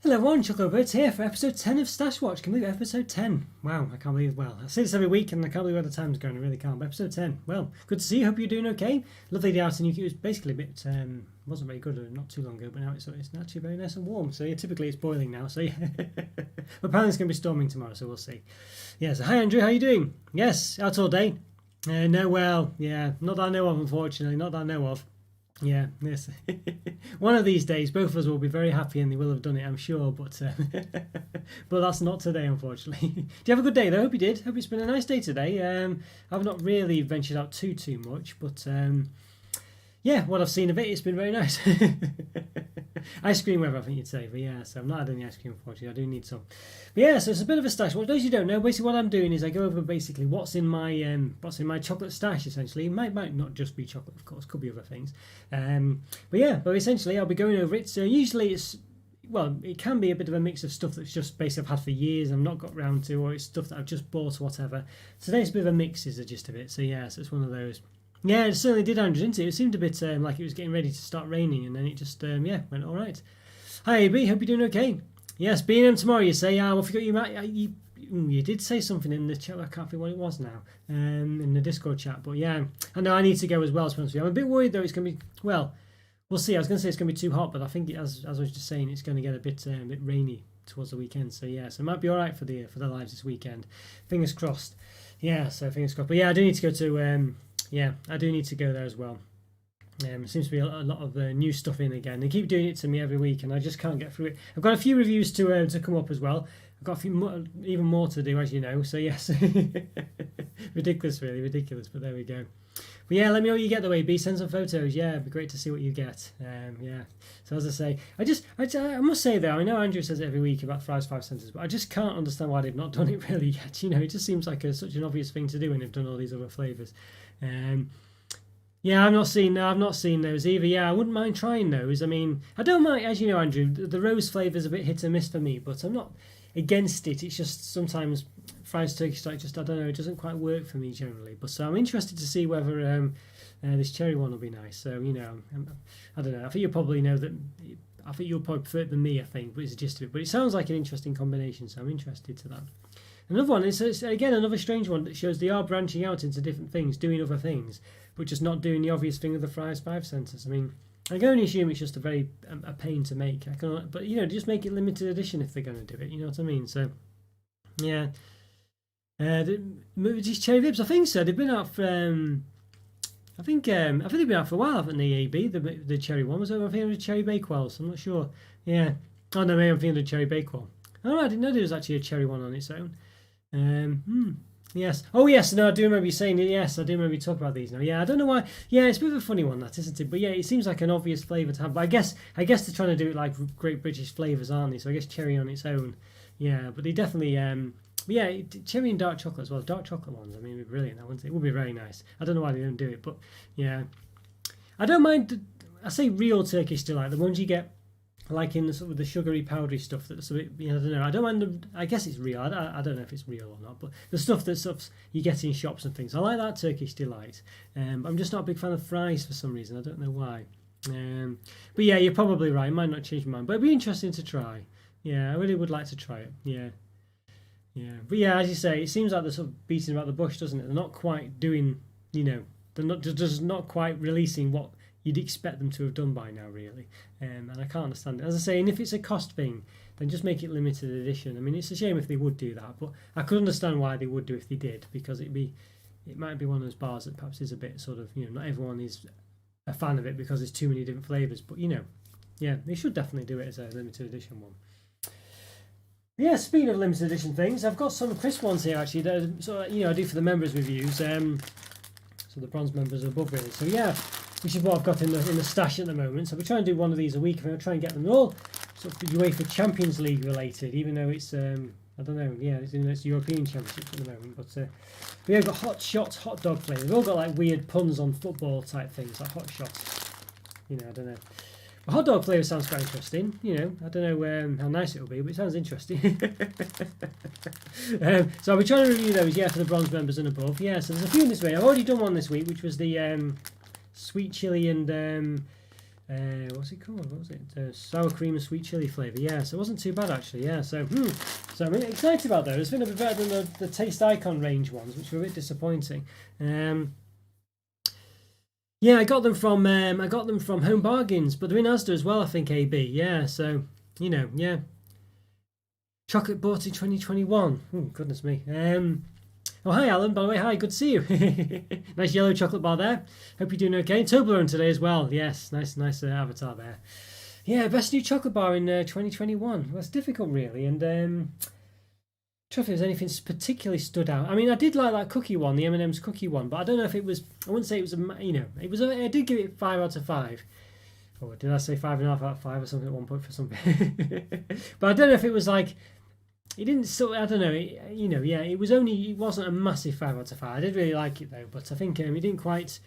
Hello everyone, Roberto here for episode 10 of Stash Watch. Can you believe episode 10? Wow, I can't believe, well, I say this every week and I can't believe where the time's going, I really can't. But episode 10, well, good to see you, hope you're doing okay. Lovely day out in UK, it was basically a bit, wasn't very good not too long ago, but now it's actually very nice and warm. So yeah, typically it's boiling now, so yeah. But apparently it's going to be storming tomorrow, so we'll see. Yeah, so hi Andrew, how are you doing? Yes, out all day. No, well, yeah, not that I know of, unfortunately, not that I know of. Yeah, yes. One of these days, both of us will be very happy, and they will have done it, I'm sure. But but that's not today, unfortunately. Do you have a good day, though? Hope you did. Hope it's been a nice day today. I've not really ventured out too much, but yeah, what I've seen of it, it's been very nice. Ice cream weather, I think you'd say, but yeah, so I've not had any ice cream, unfortunately. I do need some. But yeah, so it's a bit of a stash. Well, those you don't know, basically what I'm doing is I go over basically what's in my chocolate stash. Essentially, it might not just be chocolate, of course, could be other things. But yeah, but essentially I'll be going over it. So usually it's, well, it can be a bit of a mix of stuff that's just basically I've had for years and I've not got round to, or it's stuff that I've just bought or whatever. Today's a bit of a mix is the gist of it. So yeah, so it's one of those. Yeah, it certainly did, Andrew, didn't it? It seemed a bit like it was getting ready to start raining, and then it just, yeah, went all right. Hi, AB, hope you're doing okay. Yes, B&M tomorrow, you say. I forgot you did say something in the chat. I can't think what it was now, in the Discord chat. But yeah, I know I need to go as well, to be honest with you. I'm a bit worried, though, it's going to be, well, we'll see. I was going to say it's going to be too hot, but I think, as I was just saying, it's going to get a bit rainy towards the weekend. So yeah, so it might be all right for the lives this weekend. Fingers crossed. Yeah, so fingers crossed. But yeah, I do need to go to... yeah, I do need to go there as well. There seems to be a lot of new stuff in again. They keep doing it to me every week, and I just can't get through it. I've got a few reviews to come up as well. I've got a few more, even more to do, as you know. So yes, ridiculous, really ridiculous. But there we go. But yeah, let me know what you get the way. Send some photos. Yeah, it'd be great to see what you get. Yeah. So as I say, I must say though, I know Andrew says it every week about Fry's 5 centres, but I just can't understand why they've not done it really yet. You know, it just seems like such an obvious thing to do when they've done all these other flavours. Yeah, I've not seen those either. Yeah, I wouldn't mind trying those. I mean, I don't mind, as you know, Andrew, the rose flavour's a bit hit and miss for me, but I'm not against it. It's just sometimes Fry's Turkish Delight just, I don't know, it doesn't quite work for me generally. But so I'm interested to see whether this cherry one will be nice. So, you know, I don't know. I think you'll probably know that. I think you'll probably prefer it than me, I think, but it's just it. But it sounds like an interesting combination, so I'm interested to that. Another one is, again, another strange one that shows they are branching out into different things, doing other things, but just not doing the obvious thing of the Fry's 5 centres. I mean, I can only assume it's just a pain to make. But, you know, just make it limited edition if they're going to do it, you know what I mean? So, yeah. These cherry Vips, I think so. They've been out for, I think they've been out for a while, haven't they, AB? The cherry one. Was over, I think, the cherry Bakewells. I'm not sure. Yeah. Oh, no, maybe I'm thinking of the cherry Bakewell. Oh, I didn't know there was actually a cherry one on its own. Yes. Oh, yes. No, I do remember you saying it. Yes, I do remember you talking about these now. Yeah, I don't know why. Yeah, it's a bit of a funny one, that, isn't it? But yeah, it seems like an obvious flavour to have. But I guess they're trying to do it like Great British flavours, aren't they? So I guess cherry on its own. Yeah, but they definitely. Yeah, cherry and dark chocolate as well. Dark chocolate ones. I mean, it'd be brilliant. That wouldn't it? It would be very nice. I don't know why they don't do it, but yeah, I don't mind. I say real Turkish delight. The ones you get. Like in the sort of the sugary powdery stuff that's a bit, you know, I don't know. I don't mind. I guess it's real. I don't know if it's real or not. But the stuff that sort of you get in shops and things, I like that Turkish delight. I'm just not a big fan of Fry's for some reason. I don't know why. But yeah, you're probably right. It might not change my mind, but it'd be interesting to try. Yeah, I really would like to try it. Yeah. But yeah, as you say, it seems like they're sort of beating about the bush, doesn't it? They're not quite doing, you know, they're not just not quite releasing what you'd expect them to have done by now, really. And I can't understand it. As I say, and if it's a cost thing, then just make it limited edition. I mean, it's a shame if they would do that, but I could understand why they would do if they did, because it might be one of those bars that perhaps is a bit sort of, you know, not everyone is a fan of it because there's too many different flavours. But, you know, yeah, they should definitely do it as a limited edition one. Yeah, speaking of limited edition things, I've got some crisp ones here actually that you know, I do for the members reviews. So the bronze members above really. So yeah, which is what I've got in the stash at the moment. So we're trying to do one of these a week. I'm going to try and get them all sort of UEFA Champions League related, even though it's I don't know. Yeah, it's European Championships at the moment. But we have got hot shots, hot dog flavour. They've all got like weird puns on football type things, like hot shots. You know, I don't know. But hot dog flavour sounds quite interesting. You know, I don't know how nice it will be, but it sounds interesting. So I'll be trying to review those, yeah, for the bronze members and above. Yeah, so there's a few in this way. I've already done one this week, which was the sweet chili and What's it called? What was it? Sour cream and sweet chili flavour. Yeah, so it wasn't too bad actually. Yeah, so I'm really excited about those. It's been a bit better than the Taste Icon range ones, which were a bit disappointing. Yeah, I got them from Home Bargains, but they're in Asda as well, I think. AB. Yeah, so yeah. Chocolate bought in 2021. Oh, goodness me. Oh, hi, Alan. By the way, hi. Good to see you. Nice yellow chocolate bar there. Hope you're doing okay. Toblerone today as well. Yes, nice avatar there. Yeah, best new chocolate bar in 2021. Well, it's difficult, really. And trying if there's anything particularly stood out. I mean, I did like that cookie one, the M&M's cookie one, but I don't know if it was. I wouldn't say it was it was. I did give it 5 out of 5. Or did I say 5.5 out of 5 or something at one point for something? But I don't know if it was like. It didn't. So I don't know. Yeah. It wasn't a massive 5 out of 5. I did really like it though, but I think it didn't quite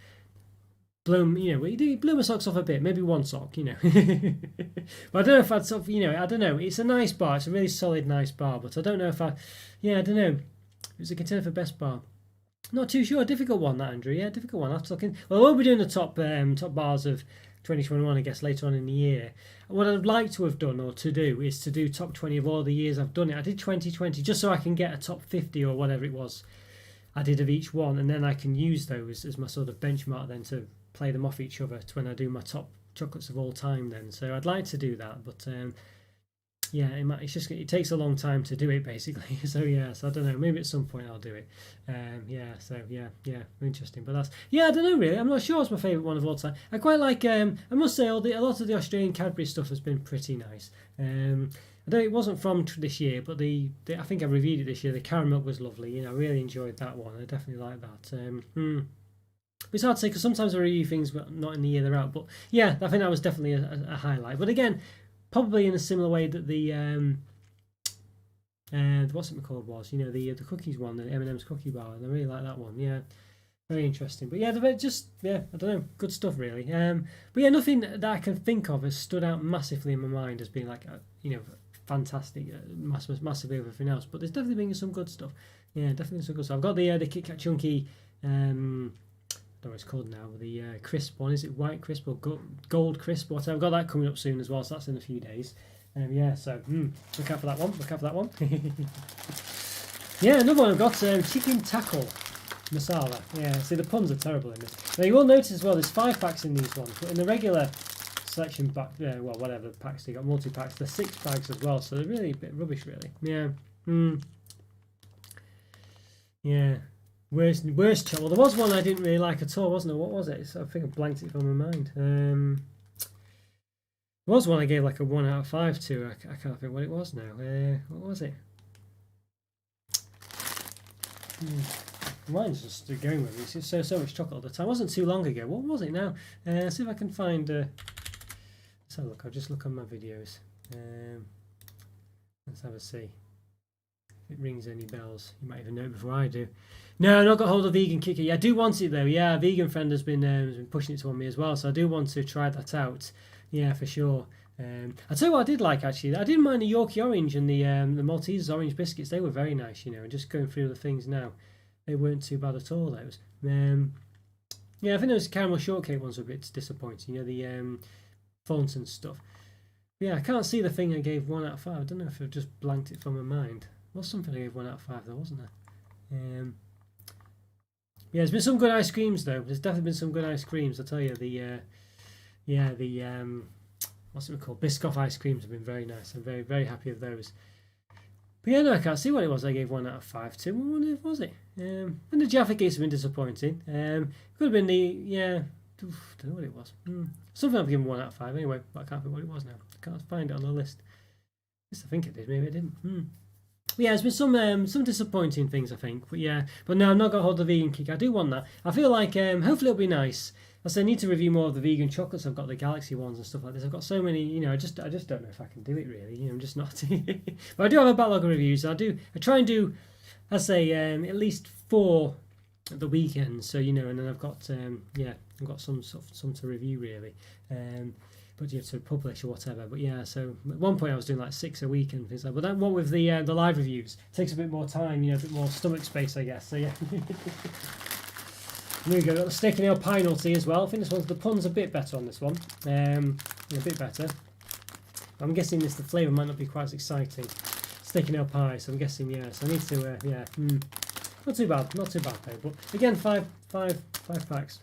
blow. It did blow my socks off a bit. Maybe one sock. But I don't know if I'd sort of. I don't know. It's a nice bar. It's a really solid, nice bar. But I don't know if I. Yeah, I don't know. It was a contender for best bar. Not too sure. Difficult one, that, Andrew. Yeah, difficult one. I'll talk in. Well, we'll be doing the top bars of 2021, I guess, later on in the year. What I'd like to have done, or to do, is to do top 20 of all the years I've done it. I did 2020 just so I can get a top 50 or whatever it was I did of each one, and then I can use those as my sort of benchmark then to play them off each other to when I do my top chocolates of all time then. So I'd like to do that, but yeah, it takes a long time to do it basically. So I don't know. Maybe at some point I'll do it. Interesting. But I don't know really. I'm not sure it's my favourite one of all time. I quite like. I must say, a lot of the Australian Cadbury stuff has been pretty nice. I know it wasn't from this year, but I think I reviewed it this year. The caramel was lovely. I really enjoyed that one. I definitely like that. It's hard to say because sometimes I review things but not in the year they're out. But yeah, I think that was definitely a highlight. But again. Probably in a similar way that the what's it called was, the cookies one, the M&M's cookie bar. I really like that one. Yeah, very interesting. But yeah, they're just I don't know, good stuff really. But yeah, nothing that I can think of has stood out massively in my mind as being like fantastic, massively everything else. But there's definitely been some good stuff. Yeah, definitely some good stuff. I've got the Kit Kat Chunky. I don't know what it's called now, the crisp one. Is it white crisp or gold crisp? Whatever. I've got that coming up soon as well, so that's in a few days. So look out for that one. Yeah, another one I've got, chicken tackle masala. Yeah, see the puns are terrible in this. Now you will notice as well, there's 5 packs in these ones, but in the regular selection pack, whatever packs they got, multi-packs, there's 6 bags as well, so they're really a bit rubbish really. Yeah. Yeah. Worst chocolate. Well, there was one I didn't really like at all, wasn't there? What was it? I think I blanked it from my mind. There was one I gave like a 1 out of 5 to. I can't think what it was now. What was it? Mine's just going with me. It's just so much chocolate all the time. It wasn't too long ago. What was it now? See if I can find. Let's have a look. I'll just look on my videos. Let's have a see. If it rings any bells, you might even know it before I do. No, I've not got hold of vegan Kit Kat. Yeah, I do want it though. Yeah, a vegan friend has been pushing it to on me as well, so I do want to try that out. Yeah, for sure. I'll tell you what I did like actually. I didn't mind the Yorkie orange and the Maltesers orange biscuits. They were very nice, and just going through the things now, they weren't too bad at all. Those. Yeah, I think those caramel shortcake ones were a bit disappointing. The Thornton stuff. Yeah, I can't see the thing I gave 1 out of 5. I don't know if I've just blanked it from my mind. There was something I gave 1 out of 5 though, wasn't there? Yeah, there's been some good ice creams though. There's definitely been some good ice creams. I tell you, the what's it called? Biscoff ice creams have been very nice. I'm very, very happy with those. But yeah, no, I can't see what it was I gave 1 out of 5 to. What was it? And the Jaffa cakes have been disappointing. Could have been don't know what it was. Something I've given 1 out of 5 anyway, but I can't think what it was now. I can't find it on the list. At least I think it did. Maybe it didn't. Yeah, there's been some disappointing things, I think. But no, I've not got hold of the vegan Kit Kat. I do want that. I feel like hopefully it'll be nice. I need to review more of the vegan chocolates. I've got the Galaxy ones and stuff like this. I've got so many, I just don't know if I can do it really. I'm just not. But I do have a backlog of reviews. I try and do, at least 4 at the weekend. So and then I've got I've got some to review really. But to publish or whatever. But yeah, so at one point I was doing like 6 a week and things like. But that one with the live reviews takes a bit more time, a bit more stomach space, I guess. So yeah. There we go, got the steak and ale pie nutty as well. I think this one's, the pun's a bit better on this one. A bit better. I'm guessing the flavour might not be quite as exciting. Steak and ale pie, so I'm guessing, yeah. So I need to, yeah. Not too bad though. But again, five packs.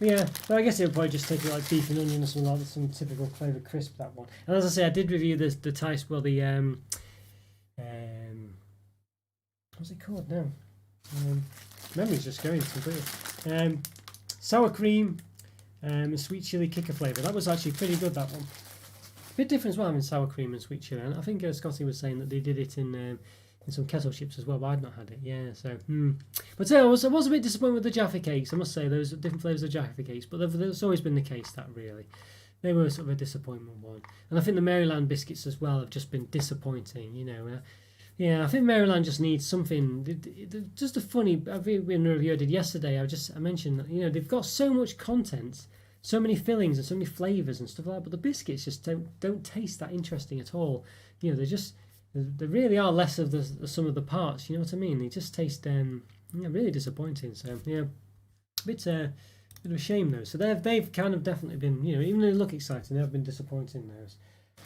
Yeah, but I guess it'll probably just take it like beef and onion or something like that, some typical flavour crisp, that one. And as I say, I did review the Thai, well, the what's it called now? Memory's just going completely. Sour cream and sweet chili kicker flavour. That was actually pretty good, that one. Bit different as well, having sour cream and sweet chili. And I think Scotty was saying that they did it in some kettle chips as well, but I'd not had it. Yeah, so but I was a bit disappointed with the Jaffa cakes. I must say, those different flavours of Jaffa cakes, but there's always been the case that really they were sort of a disappointment one. And I think the Maryland biscuits as well have just been disappointing. You know, yeah, I think Maryland just needs something. Just a funny. In a review I did yesterday, I mentioned that, you know, they've got so much content, so many fillings and so many flavours and stuff like that, but the biscuits just don't taste that interesting at all. You know, they really are less of the sum of the parts. You know what I mean? They just taste really disappointing. So yeah, a bit of a shame though. So they've kind of definitely been, you know, even though they look exciting, they've been disappointing those.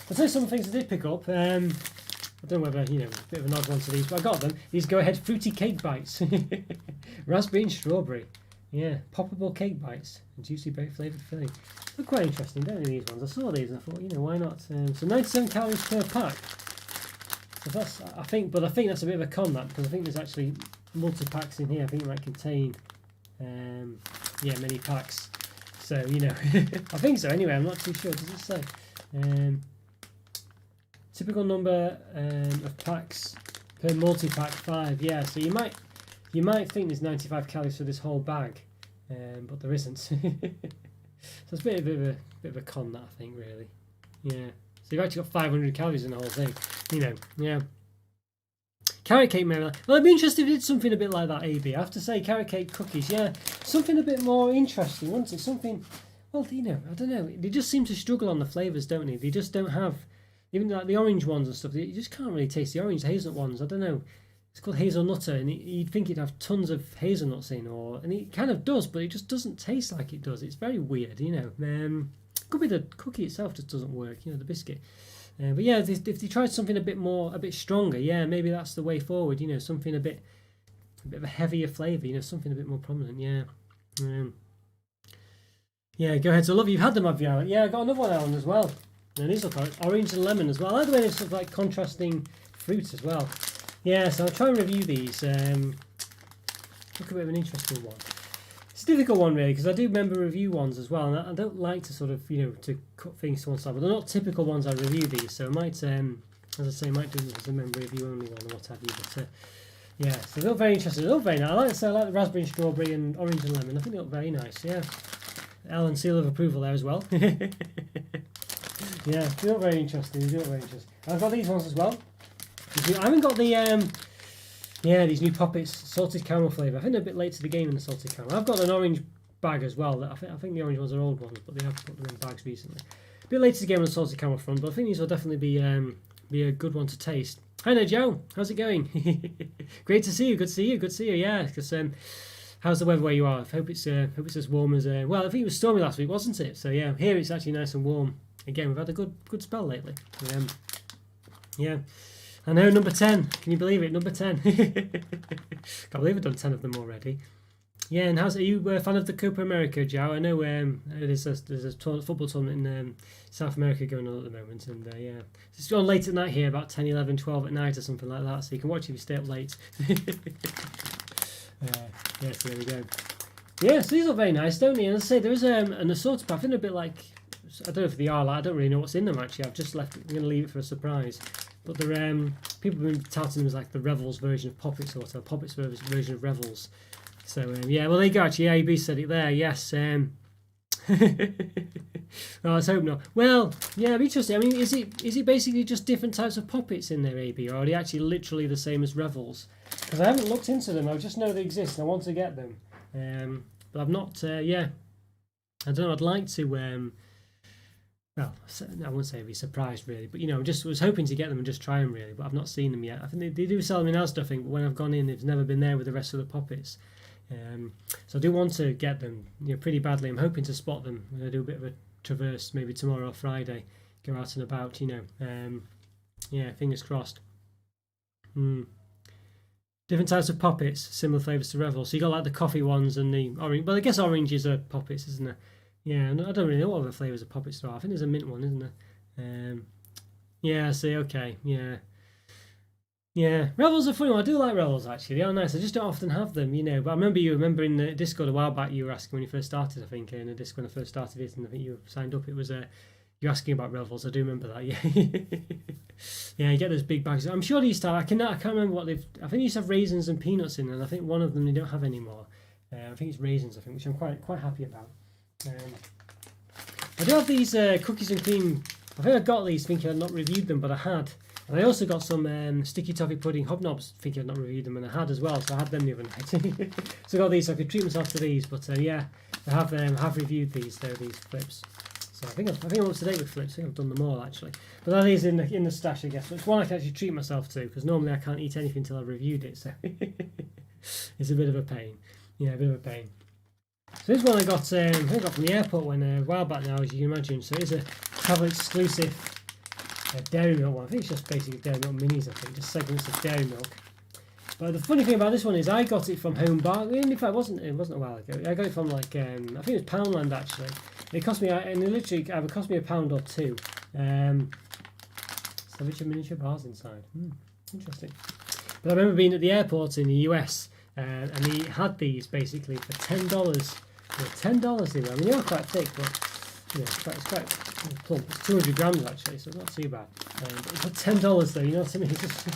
I'll tell you some things I did pick up. I don't know whether, you know, a bit of an odd one to these, but I got them. These Go Ahead Fruity Cake Bites, raspberry and strawberry. Yeah, poppable cake bites and juicy berry flavoured filling. They're quite interesting, don't they, these ones? I saw these and I thought, you know, why not? So 97 calories per pack. So that's, I think that's a bit of a con, that, because I think there's actually multi-packs in here. I think it might contain, many packs. So, you know, I think so anyway, I'm not too sure. Does it say? Typical number of packs per multi-pack, 5. Yeah, so you might think there's 95 calories for this whole bag, but there isn't. So it's a bit of a con, that, I think, really. Yeah. So you've actually got 500 calories in the whole thing. You know, yeah. Carrot cake, Maryland. Well, I'd be interested if it did something a bit like that, AB. I have to say, carrot cake cookies, yeah. Something a bit more interesting, wouldn't it? Something, well, you know, I don't know. They just seem to struggle on the flavours, don't they? They just don't have, even like the orange ones and stuff, you just can't really taste the orange hazelnut ones. I don't know. It's called hazelnutter, and you'd think it'd have tons of hazelnuts in, and it kind of does, but it just doesn't taste like it does. It's very weird, you know. Could be the cookie itself just doesn't work, you know, the biscuit. But yeah, if they tried something a bit stronger, yeah, maybe that's the way forward. You know, something a bit of a heavier flavour. You know, something a bit more prominent. Yeah. Yeah, go ahead. So, love, you've had them, have you, Alan? Yeah, I got another one, Alan, as well. And these look like orange and lemon as well. I like the way they sort of like contrasting fruits as well. Yeah, so I'll try and review these. Look, a bit of an interesting one. It's a difficult one, really, because I do remember review ones as well, and I don't like to sort of, you know, to cut things to one side, but they're not typical ones I review these, so I might, as I say, might do this as a member review only one or what have you, but yeah, so they look very interesting. They look very nice. I like the raspberry and strawberry and orange and lemon. I think they look very nice, yeah. Alan, seal of approval there as well. Yeah, they look very interesting. I've got these ones as well. I haven't got the these new Poppets salted caramel flavour. I think they're a bit late to the game in the salted caramel. I've got an orange bag as well. I think the orange ones are old ones, but they have put them in bags recently. A bit late to the game on the salted caramel front, but I think these will definitely be a good one to taste. Hi there, Joe. How's it going? Great to see you. Good to see you. Yeah, because how's the weather where you are? I hope it's as warm as well. I think it was stormy last week, wasn't it? So yeah, here it's actually nice and warm. Again, we've had a good spell lately. Yeah. I know, number 10. Can you believe it? Number 10. Can't believe I've done 10 of them already. Yeah, and are you a fan of the Copa America, Joe? I know there's a football tournament in South America going on at the moment, and yeah, it's on late at night here, about 10, 11, 12 at night or something like that, so you can watch if you stay up late. Yeah, so there we go. Yeah, so these look very nice, don't they? And as I say, there is an assorted pack. I think they're a bit like, I don't know if they are, like, I don't really know what's in them actually. I've just left it. I'm going to leave it for a surprise. But they're people have been touting them as like the Revels version of Poppets, or Poppets version of Revels. So yeah, well, there you go. Actually, AB said it there. Yes. Well, let's hope not. Well, yeah, it'd be interesting. I mean, is it basically just different types of Poppets in there, AB, or are they actually literally the same as Revels? Because I haven't looked into them. I just know they exist and I want to get them. But I've not. Yeah, I don't know. I'd like to. Well, I wouldn't say be surprised really, but you know, just was hoping to get them and just try them really, but I've not seen them yet. I think they do sell them in Asda, I think, but when I've gone in, they've never been there with the rest of the Poppets. So I do want to get them, pretty badly. I'm hoping to spot them when I do a bit of a traverse, maybe tomorrow or Friday. Go out and about, yeah, fingers crossed. Different types of poppets, similar flavours to Revel. So you got like the coffee ones and the orange. Well, I guess oranges are poppets, isn't there? Yeah, I don't really know what other flavours of poppets there are. I think there's a mint one, isn't there? Yeah, I see. Okay, yeah. Yeah, Revels are funny. I do like Revels actually. They are nice. I just don't often have them, But I remember in the Discord a while back. You were asking when you first started. I think in the Discord when I first started it, and I think you signed up. It was you're asking about Revels. I do remember that. Yeah, yeah. You get those big bags. I'm sure they used to have. I can't remember what they've. I think they used to have raisins and peanuts in, and I think one of them they don't have anymore. I think it's raisins. I think, which I'm quite happy about. I do have these cookies and cream. I think I got these thinking I'd not reviewed them, but I had. And I also got some sticky toffee pudding hobnobs, thinking I'd not reviewed them, and I had as well, so I had them the other night. So I got these, so I could treat myself to these, but yeah, I have reviewed these, these flips. So I think I'm up to date with flips. I think I've done them all actually. But that is in the stash, I guess. But it's one I can actually treat myself to, because normally I can't eat anything until I've reviewed it, so it's a bit of a pain. Yeah, a bit of a pain. So this one I got from the airport when a while back now, as you can imagine. So it's a travel exclusive dairy milk one. I think it's just basically dairy milk minis. I think just segments of dairy milk. But the funny thing about this one is I got it from Home Bar. In fact, it wasn't a while ago. I got it from like I think it was Poundland actually. It cost me, and it literally either cost me £1 or £2. So which are miniature bars inside. Interesting. But I remember being at the airport in the US. And he had these basically for $10. $10 they were. I mean, they were quite thick, but it's quite plump. It's 200 grams actually, so it's not too bad. But for $10 though, you know what I mean? It's just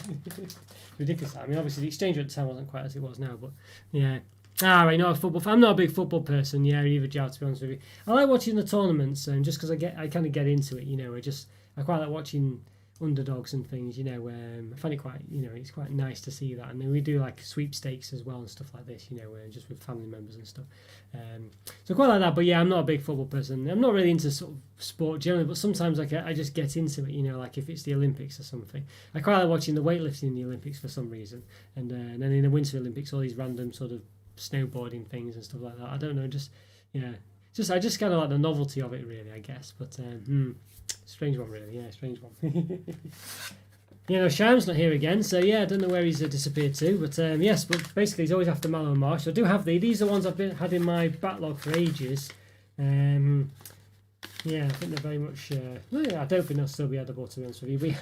ridiculous. I mean, obviously the exchange rate at the time wasn't quite as it was now, but yeah. Right, not a football fan. I'm not a big football person. Yeah, either Joe, to be honest with you. I like watching the tournaments, just because I kind of get into it. I quite like watching underdogs and things, I find it quite, it's quite nice to see that. And then we do like sweepstakes as well and stuff like this, just with family members and stuff. So quite like that. But yeah, I'm not a big football person. I'm not really into sort of sport generally, but sometimes I just get into it, like if it's the Olympics or something. I quite like watching the weightlifting in the Olympics for some reason. And then in the Winter Olympics, all these random sort of snowboarding things and stuff like that. I don't know, I just kind of like the novelty of it really, I guess. But strange one really, strange one. Shyam's not here again, so yeah, I don't know where he's disappeared to, but yes, but basically he's always after Mallow Marsh. So I do have these are the ones I've had in my backlog for ages. I think they're very much. I don't think they'll still be edible, to be honest with you.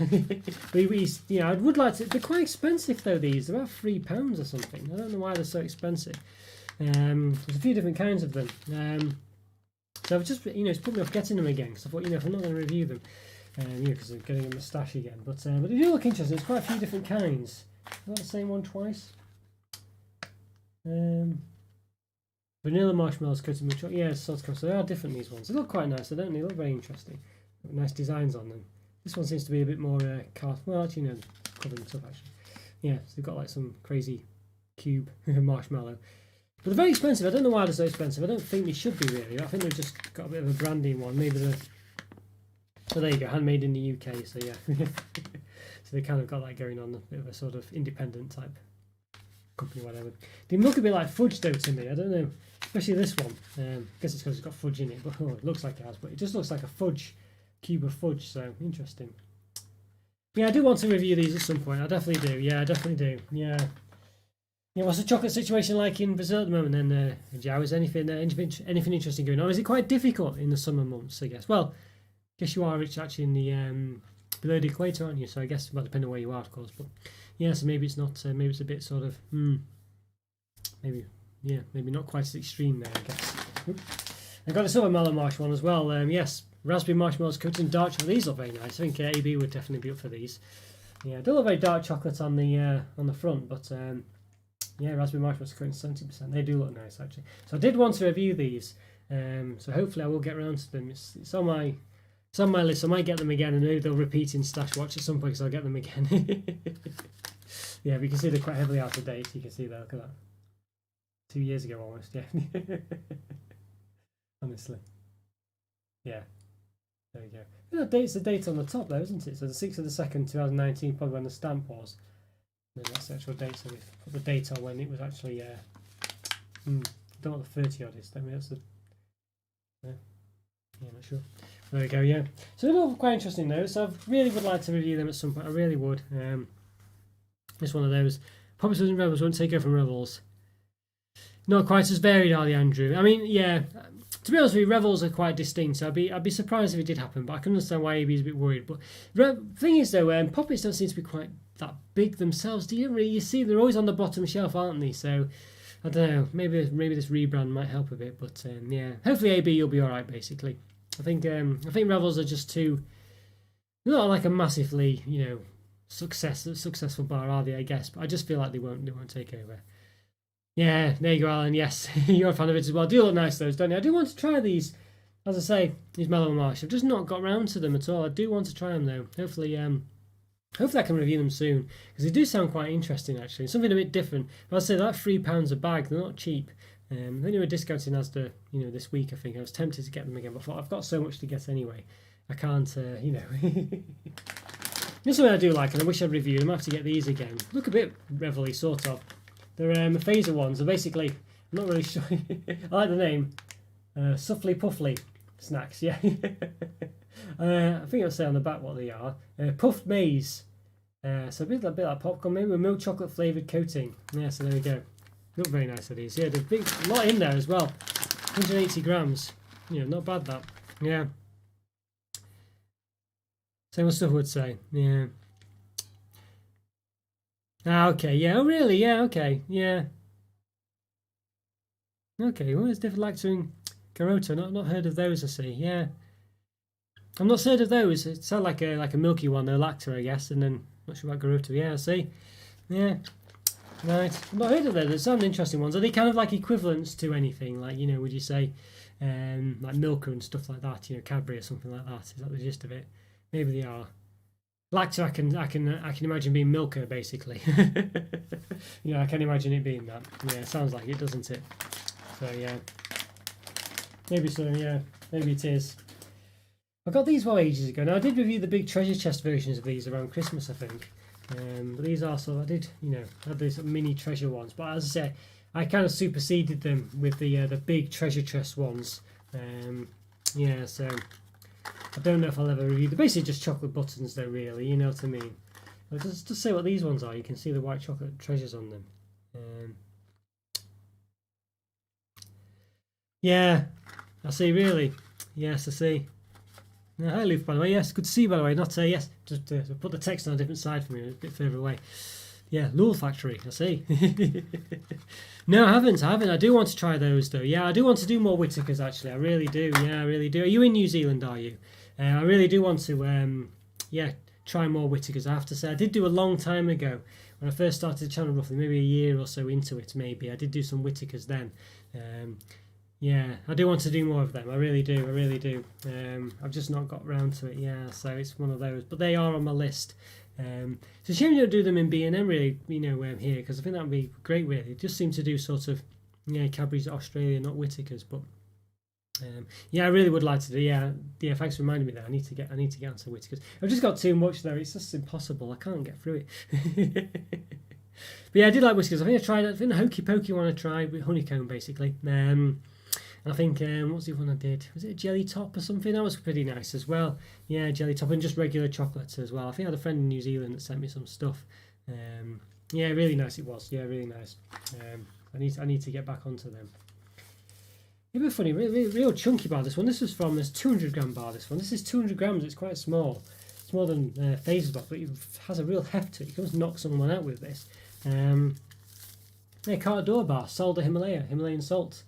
I would like to. They're quite expensive though. These they're about £3 or something. I don't know why they're so expensive. There's a few different kinds of them. So I've just, it's put me off getting them again because I thought, if I'm not going to review them, because I'm getting a moustache again. But they do look interesting. There's quite a few different kinds. Is that the same one twice? Vanilla marshmallows coated with chocolate. Yeah, salt crust. So they are different, these ones. They look quite nice. They look very interesting. Nice designs on them. This one seems to be a bit more well, actually, no, covered in stuff actually. Yeah, so they've got like some crazy cube marshmallow. But they're very expensive. I don't know why they're so expensive. I don't think they should be really. I think they've just got a bit of a branding one. Maybe they're... So there you go, handmade in the UK. So yeah, so they kind of got that going on, a bit of a sort of independent type company, whatever. They look a bit like fudge though to me. I don't know, especially this one. I guess it's because it's got fudge in it, but it looks like it has. But it just looks like a fudge cube of fudge. So interesting. Yeah, I do want to review these at some point. I definitely do. Yeah, I definitely do. Yeah. Yeah, what's the chocolate situation like in Brazil at the moment then, Joe? Is anything interesting going on? Is it quite difficult in the summer months, I guess? Well, I guess you are actually in the below the equator, aren't you? So I guess, well, depending on where you are, of course. But yeah, so maybe it's not, maybe it's a bit sort of, maybe not quite as extreme there, I guess. I got this other Mallow Marsh one as well. Yes, raspberry marshmallows coated in dark chocolate. These look very nice. I think AB would definitely be up for these. Yeah, they look very dark chocolate on the front, but yeah, raspberry marshmallows coated in 70%. They do look nice actually. So I did want to review these. So hopefully I will get around to them. It's on my list. I might get them again, and maybe they'll repeat in Stash Watch at some point because I'll get them again. Yeah, but you can see they're quite heavily out of date. You can see that. Look at that. 2 years ago almost. Yeah. Honestly. Yeah. There you go. The date on the top though, isn't it? So the 6th of the 2nd, 2019, probably when the stamp was. And then that's the actual date. So we've put the date on when it was actually Don't know what the 30 odd is. Maybe that's the. Yeah, not sure. There we go. Yeah. So they're all quite interesting though. So I really would like to review them at some point. I really would. It's one of those. Poppers and Rebels won't take over from Rebels. Not quite as varied, are they, Andrew? I mean, yeah. To be honest with you, Revels are quite distinct. So I'd be surprised if it did happen, but I can understand why AB's a bit worried. But thing is though, Poppets don't seem to be quite that big themselves. Do you really? You see, they're always on the bottom shelf, aren't they? So I don't know. Maybe this rebrand might help a bit. But yeah, hopefully AB you'll be all right. Basically, I think Revels are just too. They're not like a massively successful bar, are they? I guess, but I just feel like they won't take over. Yeah, there you go, Alan. Yes, you're a fan of it as well. Do look nice, those, don't you? I do want to try these. As I say, these Mellow Marsh. I've just not got round to them at all. I do want to try them though. Hopefully I can review them soon because they do sound quite interesting actually. Something a bit different. But I'd say they're like £3 a bag. They're not cheap. I think they were discounting Asda, this week. I think I was tempted to get them again, but I thought I've got so much to get anyway. I can't, This is what I do like, and I wish I'd reviewed them. I have to get these again. Look a bit Revel-y, sort of. They're phaser ones. They're basically, I'm not really sure. I like the name. Suffly Puffly snacks, yeah. I think it'll say on the back what they are. Puffed maize. So a bit like popcorn, maybe with milk chocolate flavoured coating. Yeah, so there we go. Look very nice of these. Yeah, there's a lot in there as well. 180 grams. Not bad that. Yeah. Same what stuff would say. Yeah. Ah, okay. Yeah. Oh, really? Yeah. Okay. Yeah. Okay. Well, it's different lacto and Garoto. Not heard of those. I see. Yeah. I'm not heard of those. It sounds like a milky one though, lacto, I guess, and then not sure about Garoto. Yeah. I see. Yeah. Right. I've not heard of those. They sound interesting ones. Are they kind of like equivalents to anything? Like would you say, like Milka and stuff like that? Cadbury or something like that. Is that the gist of it? Maybe they are. Lacto, I can imagine being Milka, basically. I can imagine it being that. Yeah, it sounds like it, doesn't it? So yeah, maybe so. Yeah, maybe it is. I got these ages ago. Now I did review the big treasure chest versions of these around Christmas, I think. But these are I did, have these mini treasure ones. But as I say, I kind of superseded them with the big treasure chest ones. Yeah, so. I don't know if I'll ever review. They're basically just chocolate buttons though, really, you know what I mean. But just say what these ones are. You can see the white chocolate treasures on them. Yeah, I see, really. Yes, I see. Hi, Luke, by the way. Yes, good to see you, by the way. Not, yes, just put the text on a different side for me, a bit further away. Yeah, Lure Factory, I see. No, I haven't. I do want to try those, though. Yeah, I do want to do more Whittakers, actually. I really do. Yeah, I really do. Are you in New Zealand, are you? I really do want to, try more Whittakers. I have to say, I did do a long time ago when I first started the channel, roughly maybe a year or so into it, maybe. I did do some Whittakers then. Yeah, I do want to do more of them. I really do. I really do. I've just not got round to it. Yeah, so it's one of those. But they are on my list. It's a shame you don't do them in B&M, really, here, because I think that would be great, really. It just seems to do sort of, Cadbury's Australia, not Whittakers, but yeah, I really would like to do. Yeah, thanks for reminding me that. I need to get onto Whittakers. I've just got too much though. It's just impossible. I can't get through it. But yeah, I did like Whiskers. I think the Hokey Pokey one I tried with honeycomb, basically. And I think, what's the one I did? Was it a jelly top or something? That was pretty nice as well. Yeah, jelly top and just regular chocolates as well. I think I had a friend in New Zealand that sent me some stuff. Yeah, really nice it was. Yeah, really nice. I need to get back onto them. A bit funny, real chunky bar, this one. This was from this 200 gram bar, this one. This is 200 grams, it's quite small. It's more than Phaser's box, but it has a real heft to it. You can almost knock someone out with this. Yeah, Cartador bar, Salda Himalayan salt.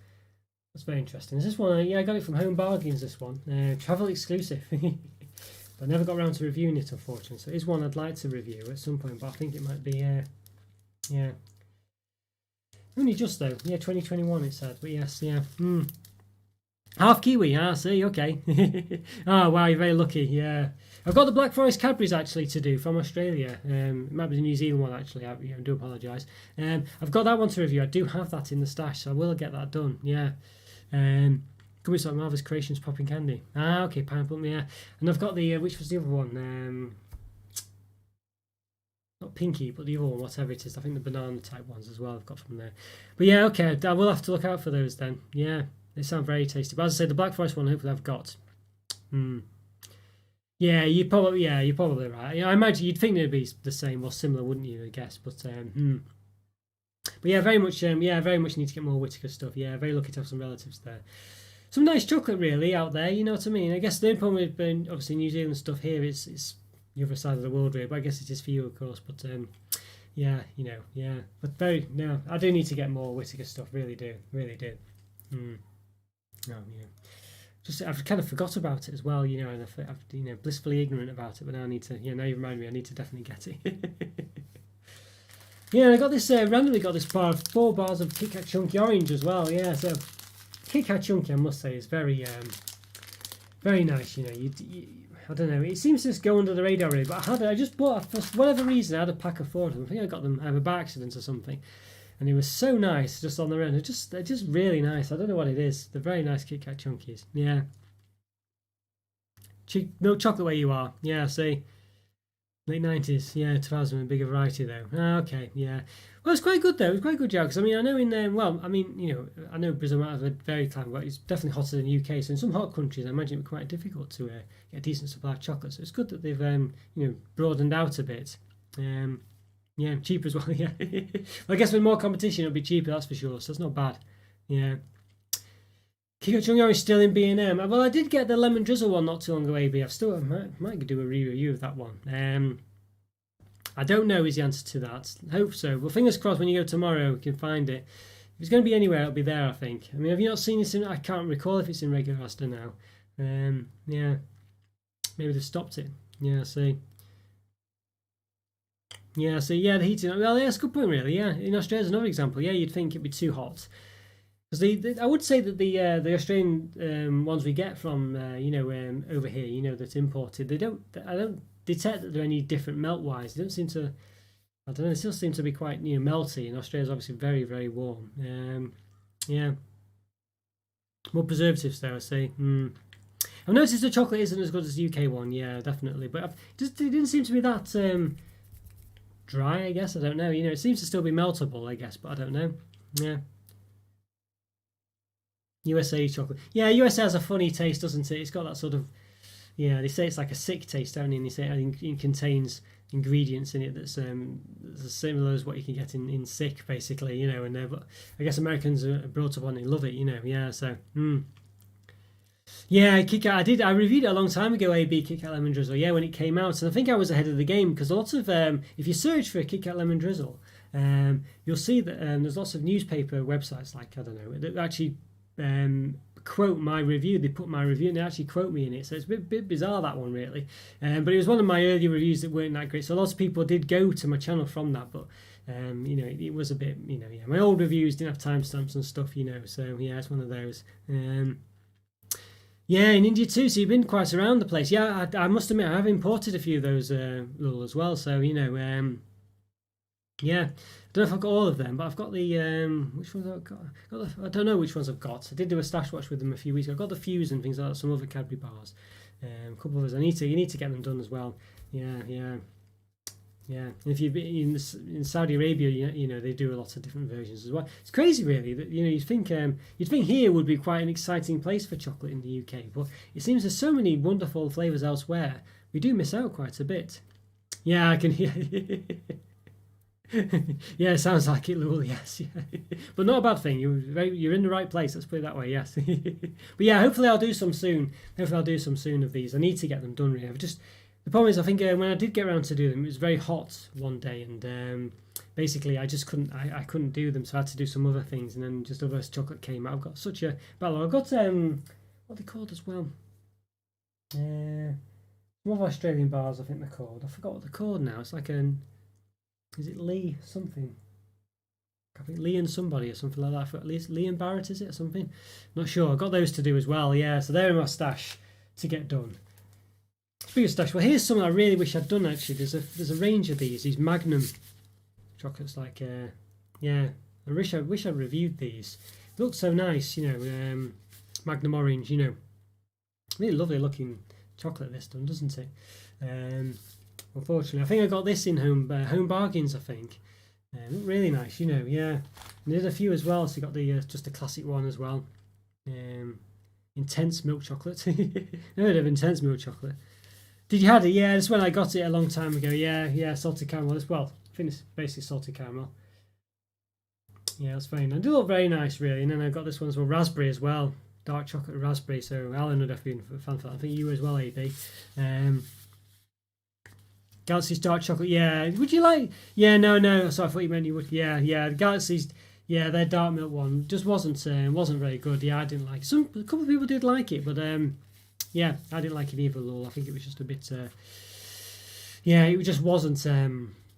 That's very interesting. Is this one? Yeah, I got it from Home Bargains, this one. Travel exclusive. But I never got around to reviewing it, unfortunately. So it is one I'd like to review at some point, but I think it might be, yeah. Only just though, yeah, 2021 it said, but yes, yeah. Half Kiwi, see, okay. Oh wow, you're very lucky, yeah. I've got the Black Forest Cadbury's actually to do from Australia. It might be the New Zealand one actually, I do apologise. I've got that one to review, I do have that in the stash, so I will get that done, yeah. Could be something Marvelous Creations Popping Candy. Okay, Pineapple, yeah. And I've got the, which was the other one? Not pinky, but the other one, whatever it is, I think the banana type ones as well I've got from there. But yeah, okay, I will have to look out for those then. Yeah, they sound very tasty. But as I say, the Black Forest one, hopefully I've got. Yeah, you're probably right. Yeah, I imagine you'd think they'd be the same or similar, wouldn't you? I guess, but yeah, very much. Very much need to get more Whittaker stuff. Yeah, very lucky to have some relatives there. Some nice chocolate, really, out there. You know what I mean? I guess the only problem with obviously New Zealand stuff here is it's the other side of the world, really. But I guess it is for you, of course. But yeah, But I do need to get more Whittaker stuff. Really do. Oh, yeah. Just I've kind of forgot about it as well, and I've blissfully ignorant about it. But now I need to. Yeah, now you remind me. I need to definitely get it. Yeah, I got this randomly got this 4 bars of Kit Kat Chunky Orange as well. Yeah, so Kit Kat Chunky, I must say, is very very nice. I don't know. It seems to just go under the radar really. But I just bought for whatever reason I had a pack of 4 of them. I think I got them either by accident or something, and it was so nice just on their own. They're just really nice. I don't know what it is. They're very nice Kit Kat Chunkies. Yeah. Milk chocolate where you are. Yeah, see. Late 90s, yeah, 2000, a bigger variety though. Okay, yeah. Well, it's quite good though. It's quite a good job because I know I know Brazil might have a very climate, but it's definitely hotter than UK. So in some hot countries, I imagine it'd be quite difficult to get a decent supply of chocolate. So it's good that they've broadened out a bit. Yeah, cheaper as well. Yeah, well, I guess with more competition, it'll be cheaper. That's for sure. So it's not bad. Yeah. Kit Kat Chunky Orange still in B&M. Well, I did get the lemon drizzle one not too long ago. AB, I might do a review of that one. I don't know is the answer to that. Hope so. Well, fingers crossed. When you go tomorrow, you can find it. If it's going to be anywhere, it'll be there. I think. I mean, have you not seen this? I can't recall if it's in regular Asda now. Yeah, maybe they've stopped it. Yeah, see. Yeah, so yeah, the heating. Well, yeah, that's a good point, really. Yeah, in Australia's another example. Yeah, you'd think it'd be too hot. Because I would say that the Australian ones we get from over here, that's imported, I don't detect that they're any different melt wise. They don't seem to. I don't know. They still seem to be quite melty. And Australia's obviously very very warm. Yeah. More preservatives though, I say. I've noticed the chocolate isn't as good as the UK one. Yeah, definitely. But it didn't seem to be that dry. I guess I don't know. It seems to still be meltable. I guess, but I don't know. Yeah. USA chocolate. Yeah, USA has a funny taste, doesn't it? It's got that sort of, they say it's like a sick taste, don't they? And they say it contains ingredients in it that's similar as what you can get in sick, basically, and but I guess Americans are brought up on it, love it, yeah, so, Yeah, Kit Kat, I reviewed it a long time ago, AB Kit Kat Lemon Drizzle, when it came out, and I think I was ahead of the game, because lots of, if you search for a Kit Kat Lemon Drizzle, you'll see that there's lots of newspaper websites, like, I don't know, that actually quote my review. They put my review and they actually quote me in it, so it's a bit bizarre, that one, really. But it was one of my early reviews that weren't that great, so lots of people did go to my channel from that, but it was a bit, my old reviews didn't have timestamps and stuff, so yeah, it's one of those. Yeah, in India too, so you've been quite around the place. Yeah, I must admit I have imported a few of those Lul as well, so yeah, I don't know if I've got all of them, but I've got the which ones I've got. I don't know which ones I've got. I did do a stash watch with them a few weeks ago. I've got the Fuse and things like that, some other Cadbury bars, a couple of others. You need to get them done as well. Yeah. And if you've been in Saudi Arabia, they do a lot of different versions as well. It's crazy, really. That you'd think here would be quite an exciting place for chocolate in the UK, but it seems there's so many wonderful flavors elsewhere. We do miss out quite a bit. Yeah, I can hear. Yeah, it sounds like it, Lul. Yes, yeah. But not a bad thing. You're in the right place. Let's put it that way. Yes. But yeah, hopefully I'll do some soon. Of these. I need to get them done. Really. The problem is, I think when I did get around to do them, it was very hot one day, and basically I just couldn't. I couldn't do them, so I had to do some other things, and then just other chocolate came out. I've got such a battle. I've got what are they called as well? Some other Australian bars, I think they're called. I forgot what they're called now. It's like is it Lee something? I think Lee and somebody or something like that. At least Lee and Barrett, is it, or something? Not sure. I've got those to do as well. Yeah, so they're in my stash to get done. Speaking of stash, well, here's something I really wish I'd done. Actually, there's a range of these Magnum chocolates. Like, I wish I reviewed these. They look so nice, Magnum Orange. Really lovely looking chocolate this done, doesn't it? unfortunately. I think I got this in Home Bargains, I think. Really nice, you know, yeah. And there's a few as well, so you got the just a classic one as well. Intense milk chocolate. Never heard of intense milk chocolate. Did you have it? Yeah, that's when I got it a long time ago. Yeah, salted caramel as well. I think it's basically salted caramel. Yeah, that's very nice. They look very nice, really. And then I got this one as well, raspberry as well. Dark chocolate raspberry. So Alan would have been a fan for that. I think you as well, AB. Galaxy's dark chocolate. Yeah, would you like? Yeah, no. So I thought you meant you would. Yeah. The Galaxy's. Yeah, their dark milk one just wasn't very good. Yeah, I didn't like it. A couple of people did like it, but yeah, I didn't like it either. Lol, I think it was just a bit. Yeah, it just wasn't.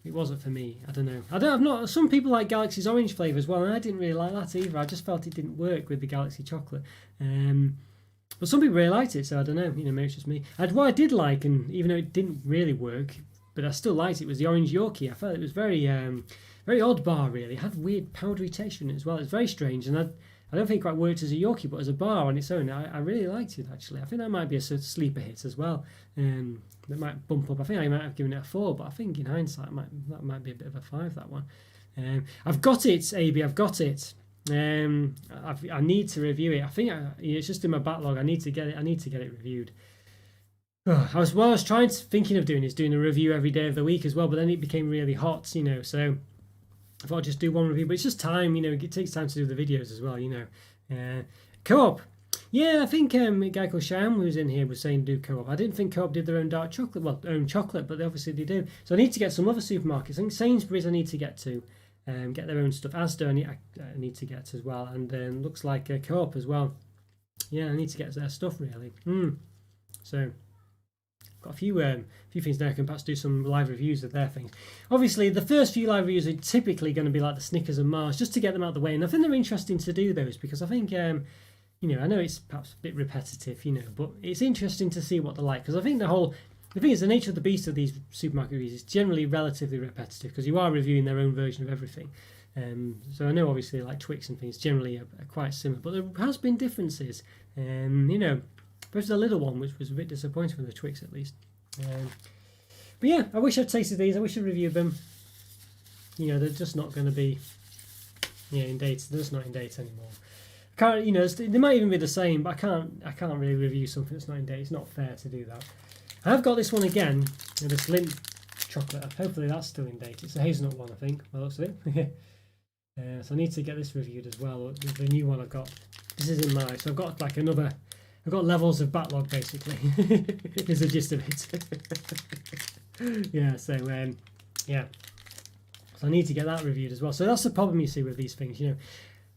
It wasn't for me. I don't know. I've not. Some people like Galaxy's orange flavour as well, and I didn't really like that either. I just felt it didn't work with the Galaxy chocolate. But some people really liked it, so I don't know. You know, maybe it's just me. What I did like, and even though it didn't really work, but I still liked it, was the orange Yorkie. I felt it was very, very odd bar. Really, it had weird powdery texture in it as well. It's very strange, and I don't think it quite worked as a Yorkie, but as a bar on its own, I really liked it actually. I think that might be a sort of sleeper hit as well. That might bump up. I think I might have given it a 4, but I think in hindsight that might be a bit of a 5. That one. I've got it, AB. I've got it. I need to review it. I think it's just in my backlog. I need to get it reviewed. I was thinking of doing a review every day of the week as well, but then it became really hot, you know. So I thought I'd just do one review, but it's just time, you know. It takes time to do the videos as well, you know. Co-op. Yeah, I think a guy called Sham who's in here was saying do Co-op. I didn't think Co-op did their own dark chocolate, well, own chocolate, but obviously they do. So I need to get some other supermarkets. I think Sainsbury's I need to get to, get their own stuff. Asda I need to get as well, and looks like Co-op as well. Yeah, I need to get their stuff really. So got a few things there. I can perhaps do some live reviews of their things. Obviously, the first few live reviews are typically going to be like the Snickers and Mars, just to get them out of the way. And I think they're interesting to do those because I think, you know, I know it's perhaps a bit repetitive, you know, but it's interesting to see what they're like because I think the thing is the nature of the beast of these supermarket reviews is generally relatively repetitive because you are reviewing their own version of everything. So I know obviously like Twix and things generally are quite similar, but there has been differences. You know. There's the little one, which was a bit disappointing with the Twix at least. But yeah, I wish I'd tasted these. I wish I'd reviewed them. You know, they're just not going to be in date. They're just not in date anymore. I can't, you know, they might even be the same, but I can't really review something that's not in date. It's not fair to do that. I have got this one again, this Lindt chocolate. Hopefully that's still in date. It's a hazelnut one, I think. By the looks of it. So I need to get this reviewed as well. The new one I've got. This is in my. So I've got like another. I've got levels of backlog basically. Is the gist of it. Yeah. So yeah. So I need to get that reviewed as well. So that's the problem you see with these things. You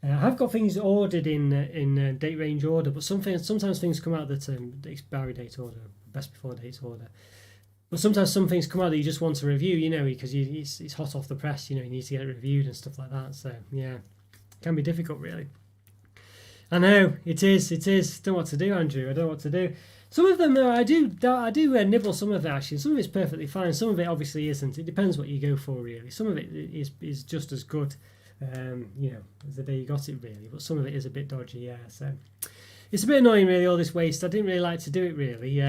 know, I've got things ordered in date range order, but sometimes things come out that the expiry date order, best before date order. But sometimes some things come out that you just want to review, you know, because it's hot off the press. You know, you need to get it reviewed and stuff like that. So yeah, it can be difficult really. I know it is. Don't know what to do, Andrew. I don't know what to do. Some of them, I do nibble some of it actually. Some of it's perfectly fine. Some of it obviously isn't. It depends what you go for really. Some of it is just as good, you know, as the day you got it really. But some of it is a bit dodgy, yeah. So it's a bit annoying really. All this waste. I didn't really like to do it really.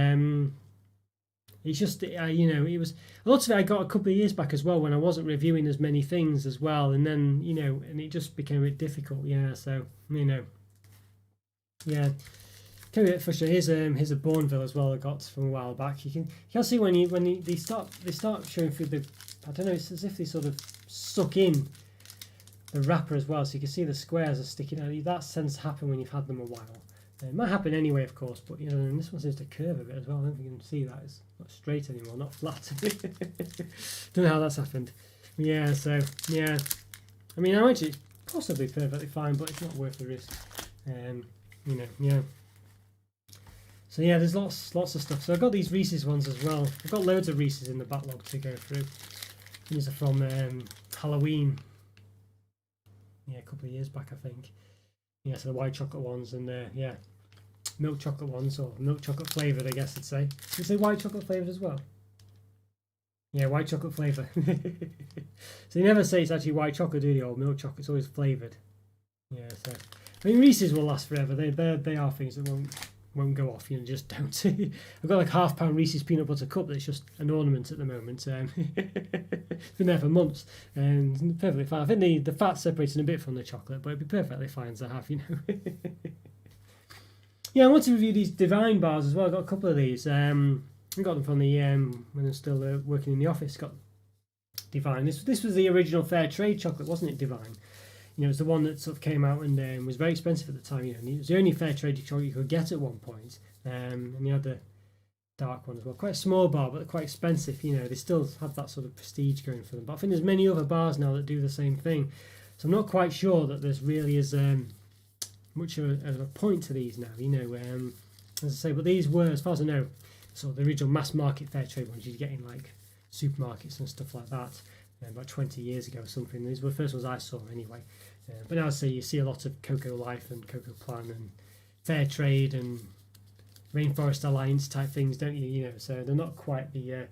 It's just you know, it was a lot of it I got a couple of years back as well when I wasn't reviewing as many things as well, and then you know, and it just became a bit difficult. Yeah, so you know. Yeah, can be a bit frustrating. Here's a Bourneville as well I got from a while back. You can see when they start showing through the, I don't know, it's as if they sort of suck in the wrapper as well, so you can see the squares are sticking out. That tends to happen when you've had them a while. It might happen anyway, of course, but you know, and this one seems to curve a bit as well. I don't think you can see that it's not straight anymore, not flat. Don't know how that's happened. Yeah, so yeah, I mean, I imagine it's possibly perfectly fine, but it's not worth the risk. You know, yeah. So yeah, there's lots of stuff. So I've got these Reese's ones as well. I've got loads of Reese's in the backlog to go through. These are from Halloween. Yeah, a couple of years back, I think. Yeah, so the white chocolate ones and yeah, milk chocolate ones, or milk chocolate flavoured, I guess I'd say. Did you say white chocolate flavoured as well? Yeah, white chocolate flavour. So you never say it's actually white chocolate, do you? Or milk chocolate, it's always flavoured. Yeah, so I mean, Reese's will last forever. They are things that won't won't go off. Just don't. I've got like £1/2 Reese's peanut butter cup that's just an ornament at the moment. It's been there for months, and perfectly fine. I think the fat's separating a bit from the chocolate, but it'd be perfectly fine to have. Yeah, I want to review these Divine bars as well. I got a couple of these. I got them from the when I was still working in the office. Got Divine. This was the original fair trade chocolate, wasn't it? Divine. It's the one that sort of came out and was very expensive at the time. And it was the only fair trade chocolate you could get at one point. And you had the dark one as well. Quite a small bar, but quite expensive. They still have that sort of prestige going for them. But I think there's many other bars now that do the same thing. So I'm not quite sure that there's really is much of a point to these now. As I say, but these were, as far as I know, sort of the original mass market fair trade ones you'd get in like supermarkets and stuff like that. About 20 years ago or something. These were the first ones I saw anyway. But now you see a lot of Cocoa Life and Cocoa Plan and Fair Trade and Rainforest Alliance type things, don't you? So they're not quite the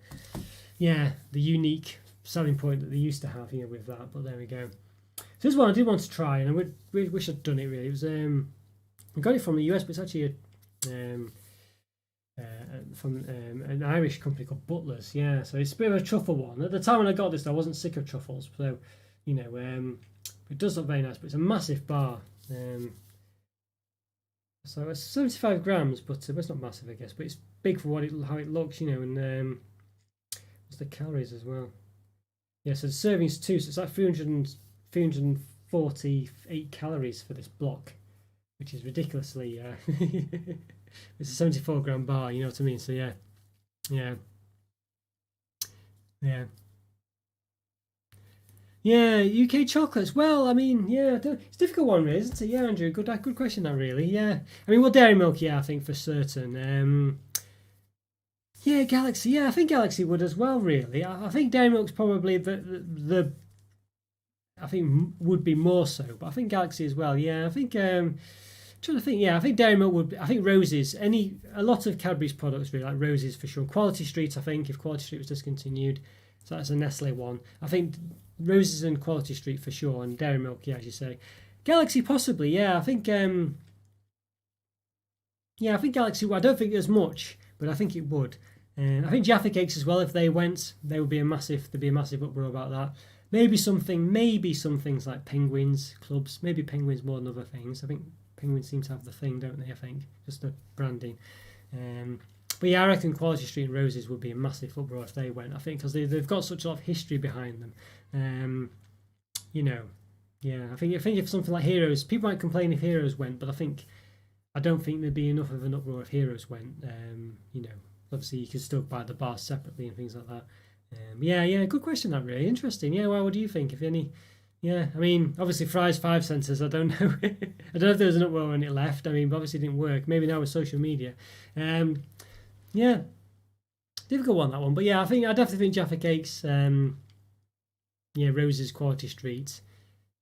unique selling point that they used to have with that. But there we go. So this one I did want to try, and I wish I'd done it really. It was I got it from the US, but it's actually from an Irish company called Butler's. Yeah, so it's a bit of a truffle one. At the time when I got this, I wasn't sick of truffles, so it does look very nice. But it's a massive bar. So it's 75 grams, but it's not massive, I guess. But it's big for how it looks, and what's the calories as well? Yeah, so the serving's 2, so it's like 348 calories for this block, which is ridiculously. It's a 74-gram bar, you know what I mean? So yeah. UK chocolates. Well, I mean, it's a difficult one, really, isn't it? Yeah, Andrew, good question, that really. Yeah, I mean, well, Dairy Milk, I think for certain. Galaxy. Yeah, I think Galaxy would as well, really. I think Dairy Milk's probably the I think would be more so, but I think Galaxy as well. Yeah, I think. Trying to think, I think Dairy Milk would. I think Roses. A lot of Cadbury's products really like Roses for sure. Quality Street, I think, if Quality Street was discontinued, so that's a Nestle one. I think Roses and Quality Street for sure, and Dairy Milk, as you say. Galaxy possibly, yeah. I think, I think Galaxy. I don't think there's much, but I think it would. And I think Jaffa Cakes as well. If they went, there'd be a massive uproar about that. Maybe some things like Penguins clubs. Maybe Penguins more than other things. I think Penguins seem to have the thing, don't they? I think just the branding. But I reckon Quality Street and Roses would be a massive uproar if they went. I think because they've got such a lot of history behind them. I think if something like Heroes, people might complain if Heroes went, but I don't think there'd be enough of an uproar if Heroes went. Obviously you could still buy the bar separately and things like that. Good question. That really interesting. Yeah, well, what do you think? If any. Yeah, I mean, obviously Fry's 5 centres, I don't know. I don't know if there was an uproar when it left. I mean, obviously it didn't work. Maybe now with social media. Difficult one, that one. But I definitely think Jaffa Cakes, Roses, Quality Street.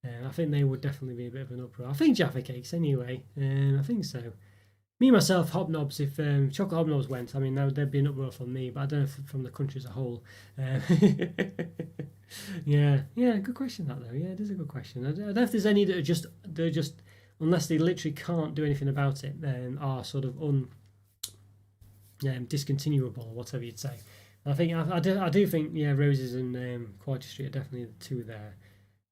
I think they would definitely be a bit of an uproar. I think Jaffa Cakes anyway. I think so. Me, myself, Hobnobs, if Chocolate Hobnobs went, I mean, there'd be an uproar from me, but I don't know if from the country as a whole. Good question that though. Yeah, it is a good question. I don't know if there's any that they're just unless they literally can't do anything about it, then are sort of discontinuable or whatever you'd say. I think I do think Roses and Quality Street are definitely the two there.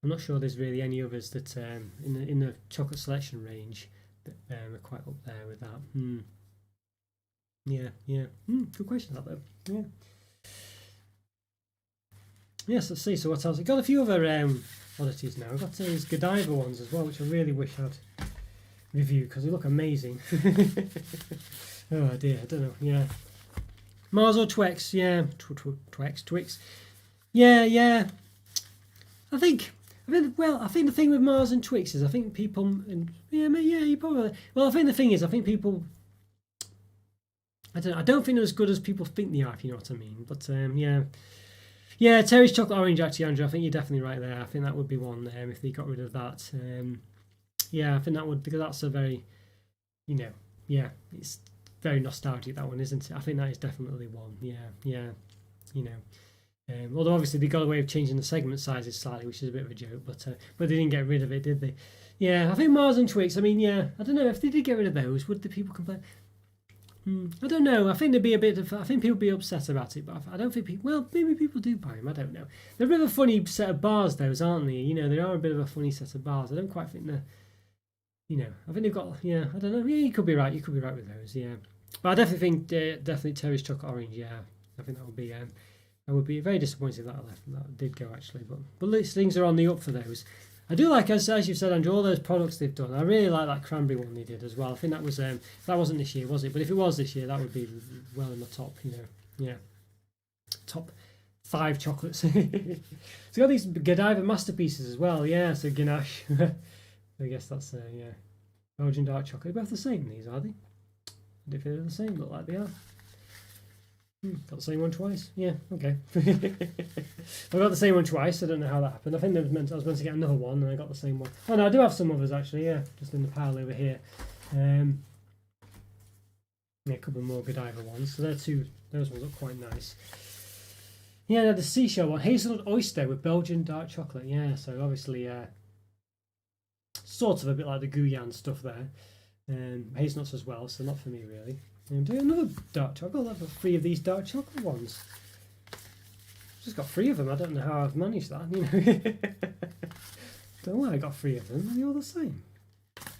I'm not sure there's really any others that in the chocolate selection range that are quite up there with that. Good question that though. Yeah. Yes, let's see. So what else? I've got a few other oddities now. I've got these Godiva ones as well, which I really wish I'd review because they look amazing. Oh dear, I don't know. Yeah, Mars or Twix? Yeah, Twix. Yeah. I think the thing with Mars and Twix is I think people. You probably. Well, I think the thing is I think people. I don't know. I don't think they're as good as people think they are. If you know what I mean. But Yeah, Terry's Chocolate Orange, actually, Andrew. I think you're definitely right there. I think that would be one if they got rid of that. I think that would, because that's a very, it's very nostalgic, that one, isn't it? I think that is definitely one. Although obviously they got away with changing the segment sizes slightly, which is a bit of a joke, but they didn't get rid of it, did they? Yeah, I think Mars and Twix. I mean, I don't know if they did get rid of those. Would the people complain? I don't know. I think there'd be a bit of. I think people would be upset about it, but I don't think people. Well, maybe people do buy them. I don't know. They're a bit of a funny set of bars, those, aren't they? You know, they are a bit of a funny set of bars. I don't quite think they're. You know, I think they've got. Yeah, I don't know. Yeah, you could be right. You could be right with those. Yeah, but I definitely think definitely Terry's chocolate orange. Yeah, I think that would be. I would be very disappointed if that left. That did go actually, but these things are on the up for those. I do like, as you've said, Andrew, all those products they've done. I really like that cranberry one they did as well. I think that was that wasn't this year, was it? But if it was this year, that would be well in the top. You know, yeah, top 5 chocolates. So you got these Godiva masterpieces as well. Yeah, so Ganache. I guess that's yeah, Belgian dark chocolate. They're both the same. These are they? I don't feel they're the same. Look like they are. Got the same one twice. Yeah, okay. I got the same one twice. I don't know how that happened. I think I was meant to get another one, and I got the same one. Oh no, I do have some others actually. Yeah, just in the pile over here. Yeah, a couple more Godiva ones. So they're two. Those ones look quite nice. Yeah, the seashell one, hazelnut oyster with Belgian dark chocolate. Yeah, so obviously, sort of a bit like the Guyane stuff there. Hazelnuts as well, so not for me really. And do another dark chocolate. I've got 3 of these dark chocolate ones. Just got 3 of them. I don't know how I've managed that. You know, don't know why I got 3 of them. They're all the same.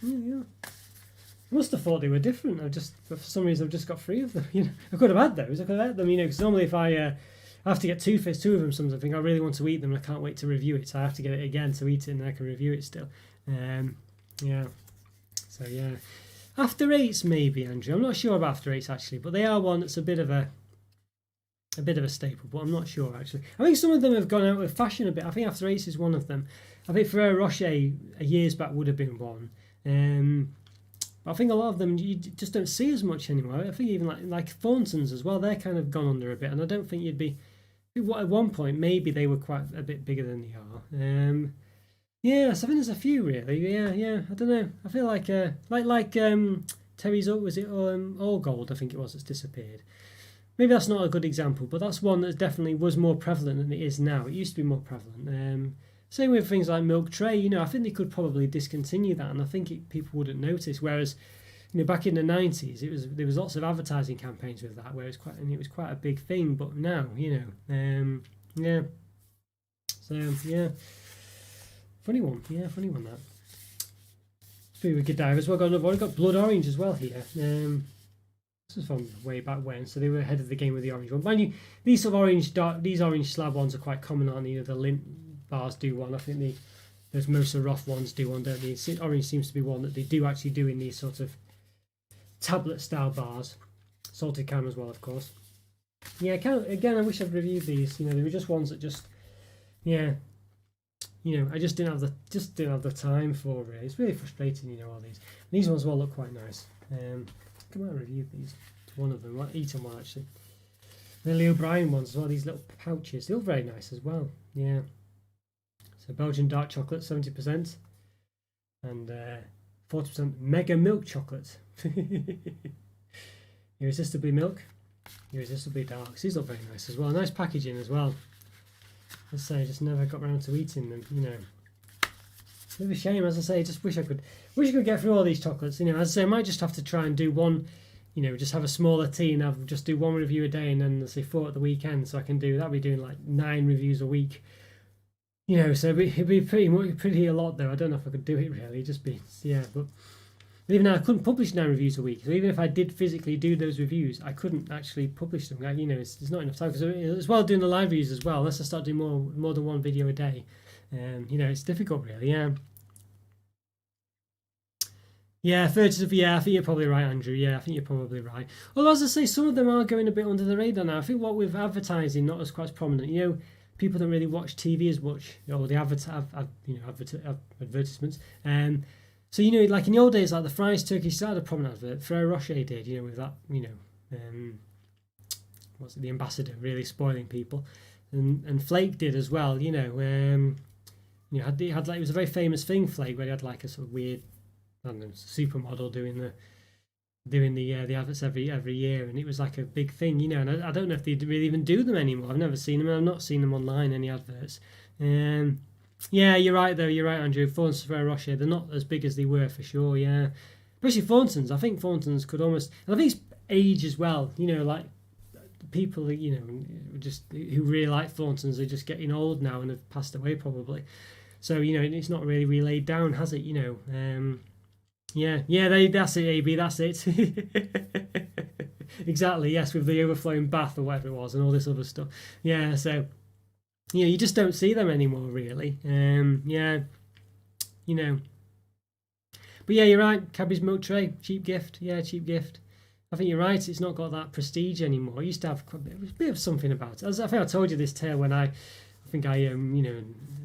Yeah. I must have thought they were different. For some reason, I've just got 3 of them. You know, I could have had those. I could have had them. You know, because normally if I have to get 2 of them, sometimes I think I really want to eat them, and I can't wait to review it. So I have to get it again to eat it, and then I can review it still. Yeah. So yeah. After 8s maybe, Andrew. I'm not sure about After 8s actually, but they are one that's a bit of a staple, but I'm not sure actually. I think some of them have gone out of fashion a bit. I think After 8s is one of them. I think Ferrero Rocher years back would have been one. But I think a lot of them you just don't see as much anymore. I think even like Thornton's as well, they're kind of gone under a bit, and I don't think you'd be. At one point maybe they were quite a bit bigger than they are. Yeah, so I think there's a few really. Yeah. I don't know. I feel like Terry's was it All Gold? I think it was that's disappeared. Maybe that's not a good example, but that's one that definitely was more prevalent than it is now. It used to be more prevalent. Same with things like Milk Tray. You know, I think they could probably discontinue that, and I think people wouldn't notice. Whereas, you know, back in the 90s, there was lots of advertising campaigns with that, where it was quite a big thing. But now, you know, yeah. So yeah. Funny one that. Speaking of Godiva as well, got another one. Got Blood Orange as well here. This is from way back when, so they were ahead of the game with the orange one. Mind you, these sort of these orange slab ones are quite common, aren't they? You know, the Lindt bars do one. I think those Mosa Roth ones do one, don't they? Orange seems to be one that they do actually do in these sort of tablet style bars. Salted caramel as well, of course. Yeah, again, I wish I'd reviewed these. You know, they were just ones that just, yeah. You know, I just didn't have the time for it. It's really frustrating, you know, all these. And these ones all look quite nice. Come on, review these. One of them, eaten one actually. The Leo O'Brien ones as well. These little pouches, they look very nice as well. Yeah. So Belgian dark chocolate, 70%, and 40% mega milk chocolate. Irresistibly milk, irresistibly dark. These look very nice as well. Nice packaging as well. As I say, I just never got around to eating them, you know. It's a bit of a shame, as I say, just wish I could get through all these chocolates, you know. As I say, I might just have to try and do one, you know, just have a smaller tea and just do one review a day, and then let's say 4 at the weekend, so that'll be doing like 9 reviews a week. You know, so it'd be pretty a lot though. I don't know if I could do it really, but even now I couldn't publish 9 reviews a week. So even if I did physically do those reviews, I couldn't actually publish them. You know, it's not enough time, because as well doing the live reviews as well, unless I start doing more than one video a day. You know, it's difficult really. Yeah, 30. Yeah, I think you're probably right, Andrew. Yeah, I think you're probably right. Although, as I say, some of them are going a bit under the radar now. I think what with advertising, not as quite as prominent. You know, people don't really watch TV as much, or the advertisements. So, you know, like in the old days, like the Fry's Turkish Salad, a prominent advert. Ferrero Rocher did, you know, with that, you know, the ambassador really spoiling people, and Flake did as well, you know. You know, had like, it was a very famous thing, Flake, where he had like a sort of weird, I don't know, supermodel doing the adverts every year, and it was like a big thing, you know. And I don't know if they really even do them anymore. I've never seen them. I've not seen them online, any adverts. Yeah, you're right though. You're right, Andrew. Thornton's, Ferrero Rocher, they're not as big as they were for sure. Yeah, especially Thornton's. I think Thornton's could almost. And I think age as well. You know, like people that, you know, just who really like Thorntons are just getting old now and have passed away probably. So, you know, it's not really laid down, has it? You know, that's it, AB, that's it. Exactly, yes, with the overflowing bath or whatever it was and all this other stuff. Yeah, so, you know, you just don't see them anymore, really. Yeah, you know. But yeah, you're right, Cadbury's milk tray, cheap gift. Yeah, cheap gift. I think you're right, it's not got that prestige anymore. It used to have a bit of something about it. I think I told you this tale when I think I, you know,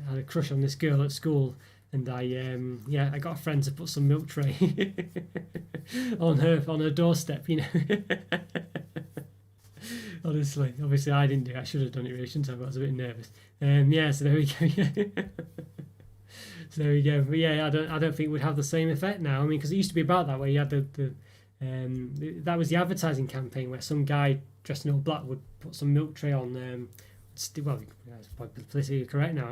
had a crush on this girl at school. And I got a friend to put some milk tray on her doorstep, you know. Honestly, obviously I didn't do it. I should have done it really, shouldn't I? But I was a bit nervous. So there we go. So there we go. But yeah, I don't think it would have the same effect now. I mean, because it used to be about that, where you had that was the advertising campaign where some guy dressed in all black would put some milk tray on. Well, it's probably politically incorrect now,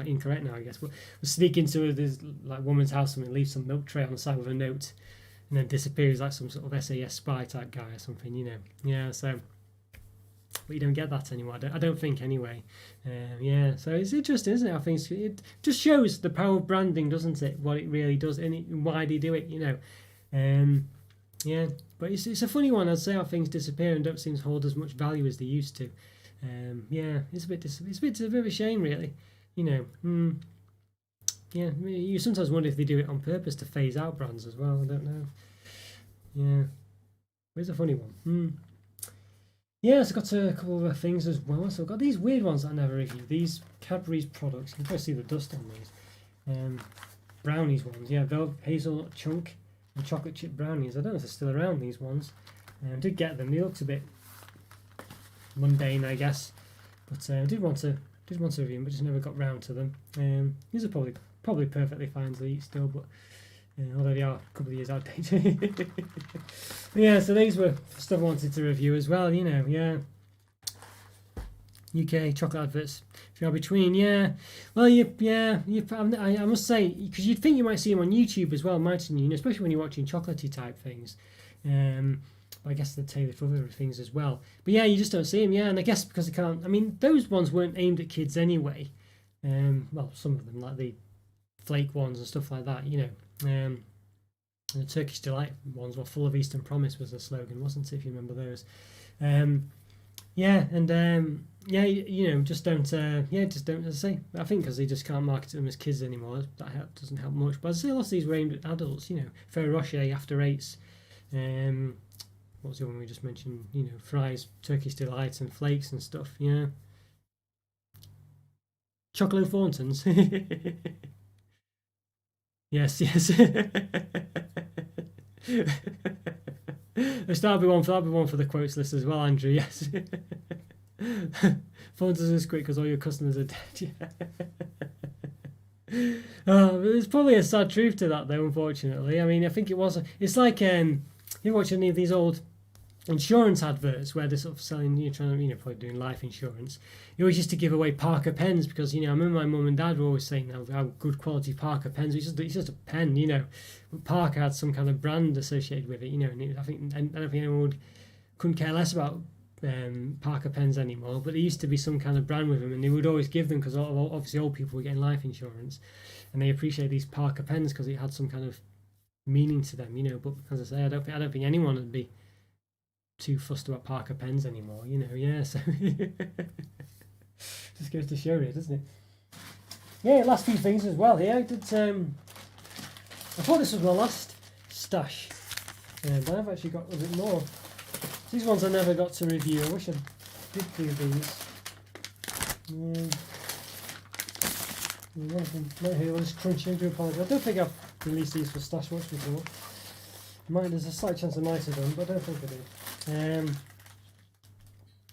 I guess. But would sneak into this like woman's house and leave some milk tray on the side with a note, and then disappears like some sort of SAS spy type guy or something, you know. Yeah, so. But you don't get that anymore. I don't think anyway. Yeah, so it's interesting, isn't it? I think it just shows the power of branding, doesn't it? What it really does and why they do it, you know. Yeah, but it's a funny one. I'd say how things disappear and don't seem to hold as much value as they used to. Yeah, it's a bit of a shame, really. You know. Yeah, you sometimes wonder if they do it on purpose to phase out brands as well. I don't know. Yeah, but it's a funny one. Yeah, so I've got a couple of other things as well. So I've got these weird ones that I never reviewed. These Cadbury's products. You can probably see the dust on these. Brownies ones. Yeah, hazelnut chunk and chocolate chip brownies. I don't know if they're still around, these ones. I did get them. They looked a bit mundane, I guess. But I did want to review them, but just never got round to them. These are probably perfectly fine to eat still, but although they are a couple of years outdated. Yeah, so these were stuff I wanted to review as well, you know. Yeah, UK chocolate adverts. If you are between, yeah. Well, I must say, because you'd think you might see them on YouTube as well, mightn't you? Especially when you're watching chocolatey type things. But I guess they'd tailor for other things as well. But yeah, you just don't see them. Yeah, and I guess because they can't. I mean, those ones weren't aimed at kids anyway. Well, some of them, like the flake ones and stuff like that, you know. And the Turkish Delight ones were full of Eastern Promise was the slogan, wasn't it? If you remember those. You know, just don't. As I say, I think because they just can't market them as kids anymore. That doesn't help much. But as I say, lots of these were aimed at adults. You know, Ferrero Rocher After Eights. What was the one we just mentioned? You know, fries, Turkish Delight, and flakes and stuff. Yeah. Chocolo Thorntons. Yes. That'll be one for the quotes list as well, Andrew. Yes. Thorntons is quick because all your customers are dead. There's probably a sad truth to that, though. Unfortunately, I mean, I think it's like you watch any of these old insurance adverts where they're sort of selling, probably doing life insurance. You always used to give away Parker pens because, I remember my mum and dad were always saying how good quality Parker pens. It's just a pen, But Parker had some kind of brand associated with it, And I don't think anyone couldn't care less about Parker pens anymore. But there used to be some kind of brand with them, and they would always give them because obviously old people were getting life insurance, and they appreciate these Parker pens because it had some kind of meaning to them, But as I say, I don't think anyone would be too fussed about Parker pens anymore, Yeah, so just goes to show you, doesn't it? Yeah, last few things as well. Yeah, I did. I thought this was my last stash, but I've actually got a bit more. These ones I never got to review. I wish I did do these. One of them right here was crunchy. I do apologise. I don't think I've released these for Stash Watch before. There's a slight chance I might have done, but I don't think I did.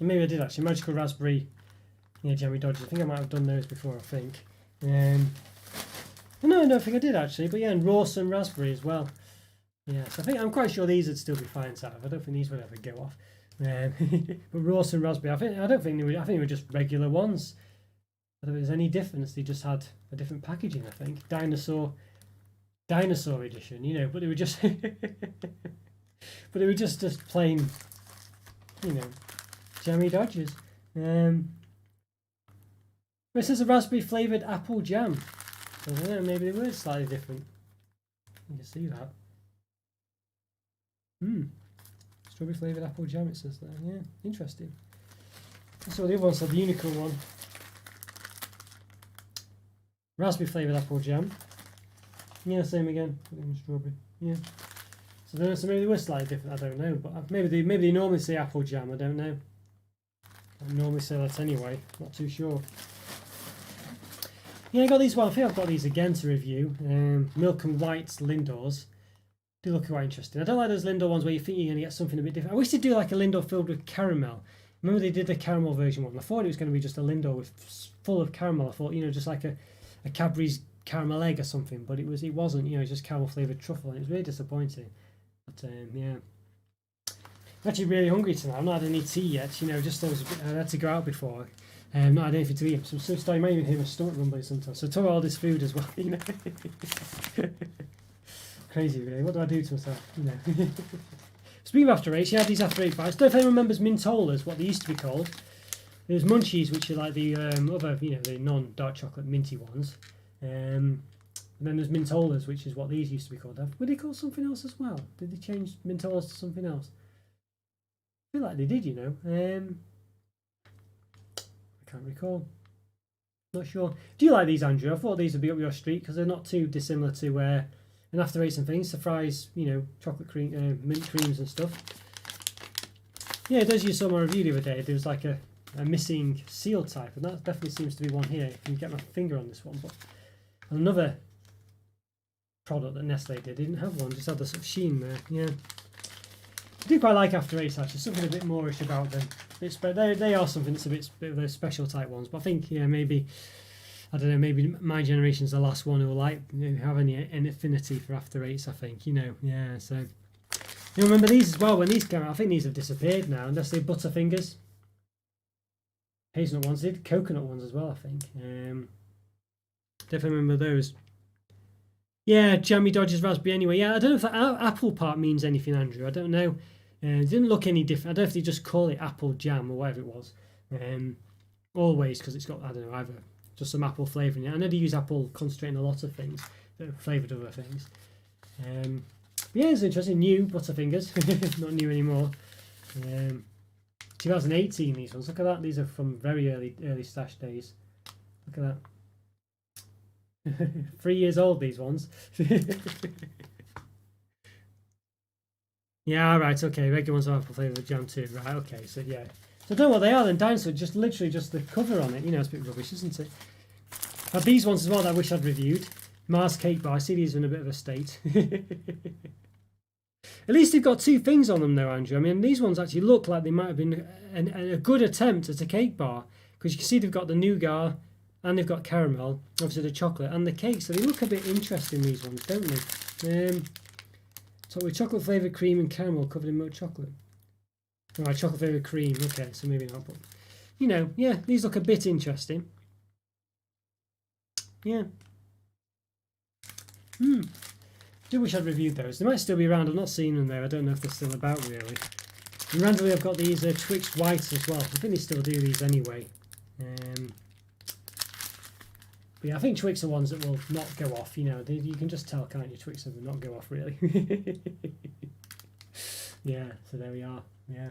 Maybe I did actually. Magical Raspberry, Jammy Dodgers. I think I might have done those before. I think. No, I don't think I did actually. But yeah, and Rawson Raspberry as well. Yeah, so I'm quite sure these would still be fine to have. I don't think these would ever go off. But Rawson Raspberry, I don't think they were. I think they were just regular ones. I don't think there's any difference. They just had a different packaging. I think dinosaur edition. But they were just, but they were just plain you know, jammy Dodgers. This is a raspberry flavoured apple jam. So I don't know, maybe the word's slightly different. You can see that. Strawberry flavoured apple jam, it says there. Yeah, interesting. So the other one said the unicorn one. Raspberry flavoured apple jam. Yeah, same again. Strawberry. Yeah. So maybe they were slightly different. I don't know, but maybe they normally say apple jam. I don't know. I normally say that anyway. Not too sure. Yeah, I got these. Well, I think I've got these again to review. Milk and White Lindors. Do look quite interesting. I don't like those Lindor ones where you think you're going to get something a bit different. I wish they'd do like a Lindor filled with caramel. Remember they did the caramel version one. I thought it was going to be just a Lindor full of caramel. I thought, you know, just like a Cadbury's caramel egg or something, but it wasn't. You know, just caramel flavoured truffle, and it was really disappointing. But yeah, I'm actually really hungry tonight. I've not had any tea yet. You know, just I had to go out before. Not had anything to eat. So I'm so starting. You might even hear my stomach rumbling sometimes. So I took all this food as well. You know, crazy really. What do I do to myself? You know. Speaking of after eight, you have these after eight bites. Don't know if anyone remembers Mintolas, what they used to be called. There's Munchies, which are like the other, you know, the non-dark chocolate minty ones. And then there's Mintolas, which is what these used to be called. Were they called something else as well? Did they change Mintolas to something else? I feel like they did, you know. I can't recall. Not sure. Do you like these, Andrew? I thought these would be up your street because they're not too dissimilar to an after eight and things. The fries, you know, chocolate cream, mint creams and stuff. Yeah, it does. You saw my review the other day. There was like a missing seal type, and that definitely seems to be one here. You can get my finger on this one, but another product that Nestle didn't have one, just had the sort of sheen there. Yeah, I do quite like after eight actually. Something a bit moreish about them. They are something that's a bit of those special type ones. But I think maybe I don't know. Maybe my generation's the last one who have any affinity for after eights. I think yeah. So you remember these as well when these came out. I think these have disappeared now, unless they're Butterfingers. Hazelnut ones, they did coconut ones as well, I think. Definitely remember those. Yeah, Jammy Dodgers Raspberry anyway. Yeah, I don't know if that apple part means anything, Andrew. I don't know. It didn't look any different. I don't know if they just call it apple jam or whatever it was. Always, because it's got, I don't know, either just some apple flavour in it. I know they use apple concentrate in a lot of things, that are flavoured other things. Yeah, it's interesting. New Butterfingers, not new anymore. 2018 these ones. Look at that. These are from very early stash days. Look at that. 3 years old, these ones. Yeah, right, okay. Regular ones are apple flavoured jam too. Right, okay. So yeah. So I don't know what they are then. Dinosaur, just literally just the cover on it. You know, it's a bit rubbish, isn't it? I have these ones as well that I wish I'd reviewed. Mars Cake Bar. I see these are in a bit of a state. At least they've got two things on them though, Andrew. I mean, these ones actually look like they might have been a good attempt at a cake bar, because you can see they've got the nougat and they've got caramel, obviously the chocolate and the cake, so they look a bit interesting, these ones, don't they? So with chocolate flavoured cream and caramel covered in milk chocolate. Alright, chocolate flavoured cream, okay, so maybe not, but you know, yeah, these look a bit interesting. Yeah. I do wish I'd reviewed those. They might still be around. I've not seen them there. I don't know if they're still about really. And randomly I've got these Twix Whites as well. I think they still do these anyway. But yeah, I think Twix are ones that will not go off. You know, you can just tell, can't you? Twix will not go off really. Yeah, so there we are. Yeah.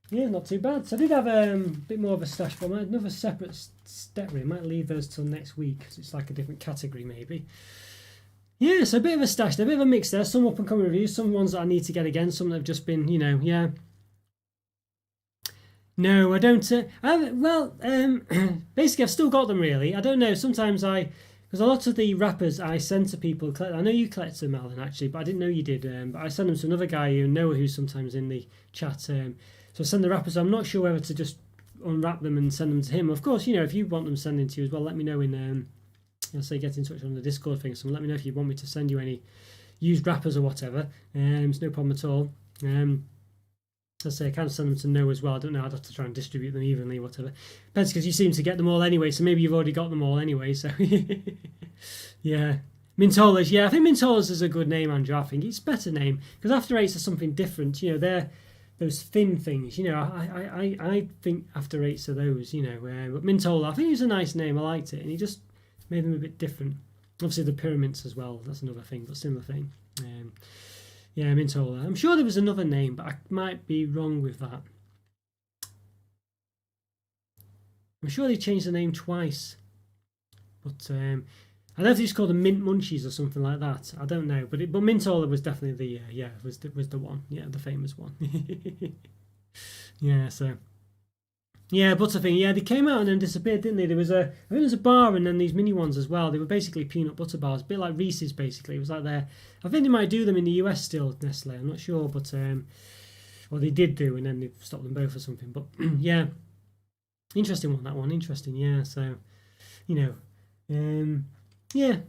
Yeah, not too bad. So I did have a bit more of a stash, but I might have another separate step really. I might leave those till next week because it's like a different category maybe. Yeah, so a bit of a stash there, a bit of a mix there. Some up and coming reviews, some ones that I need to get again, some that have just been, you know, yeah. No, I don't. Basically, I've still got them really. I don't know. Sometimes because a lot of the wrappers I send to people, I know you collect them, Alan, actually, but I didn't know you did. But I send them to another guy, Noah, who's sometimes in the chat. So I send the wrappers. I'm not sure whether to just unwrap them and send them to him. Of course, you know, if you want them sending to you as well, let me know in. I'll say get in touch on the Discord thing. So let me know if you want me to send you any used wrappers or whatever. It's no problem at all. I'll say I can send them to Noah as well. I don't know. I'd have to try and distribute them evenly, whatever. Depends, because you seem to get them all anyway. So maybe you've already got them all anyway. So yeah, Mintolas. Yeah, I think Mintolas is a good name, Andrew. I think it's a better name because After Eights are something different. You know, they're those thin things. I think after 8s of those. But Mintola, I think it was a nice name. I liked it, and he just made them a bit different. Obviously the pyramids as well. That's another thing, but similar thing. Yeah, Mintola. I'm sure there was another name, but I might be wrong with that. I'm sure they changed the name twice, but I don't know if it's called the Mint Munchies or something like that. I don't know, but Mintola was definitely the was the one, the famous one. Yeah, so yeah, Butterfinger. Yeah, they came out and then disappeared, didn't they? I think there was a bar and then these mini ones as well. They were basically peanut butter bars, a bit like Reese's. Basically, it was like I think they might do them in the US still, Nestle. I'm not sure, but well, they did do, and then they stopped them both or something. But yeah. Interesting one, that one. Interesting, yeah. So, yeah,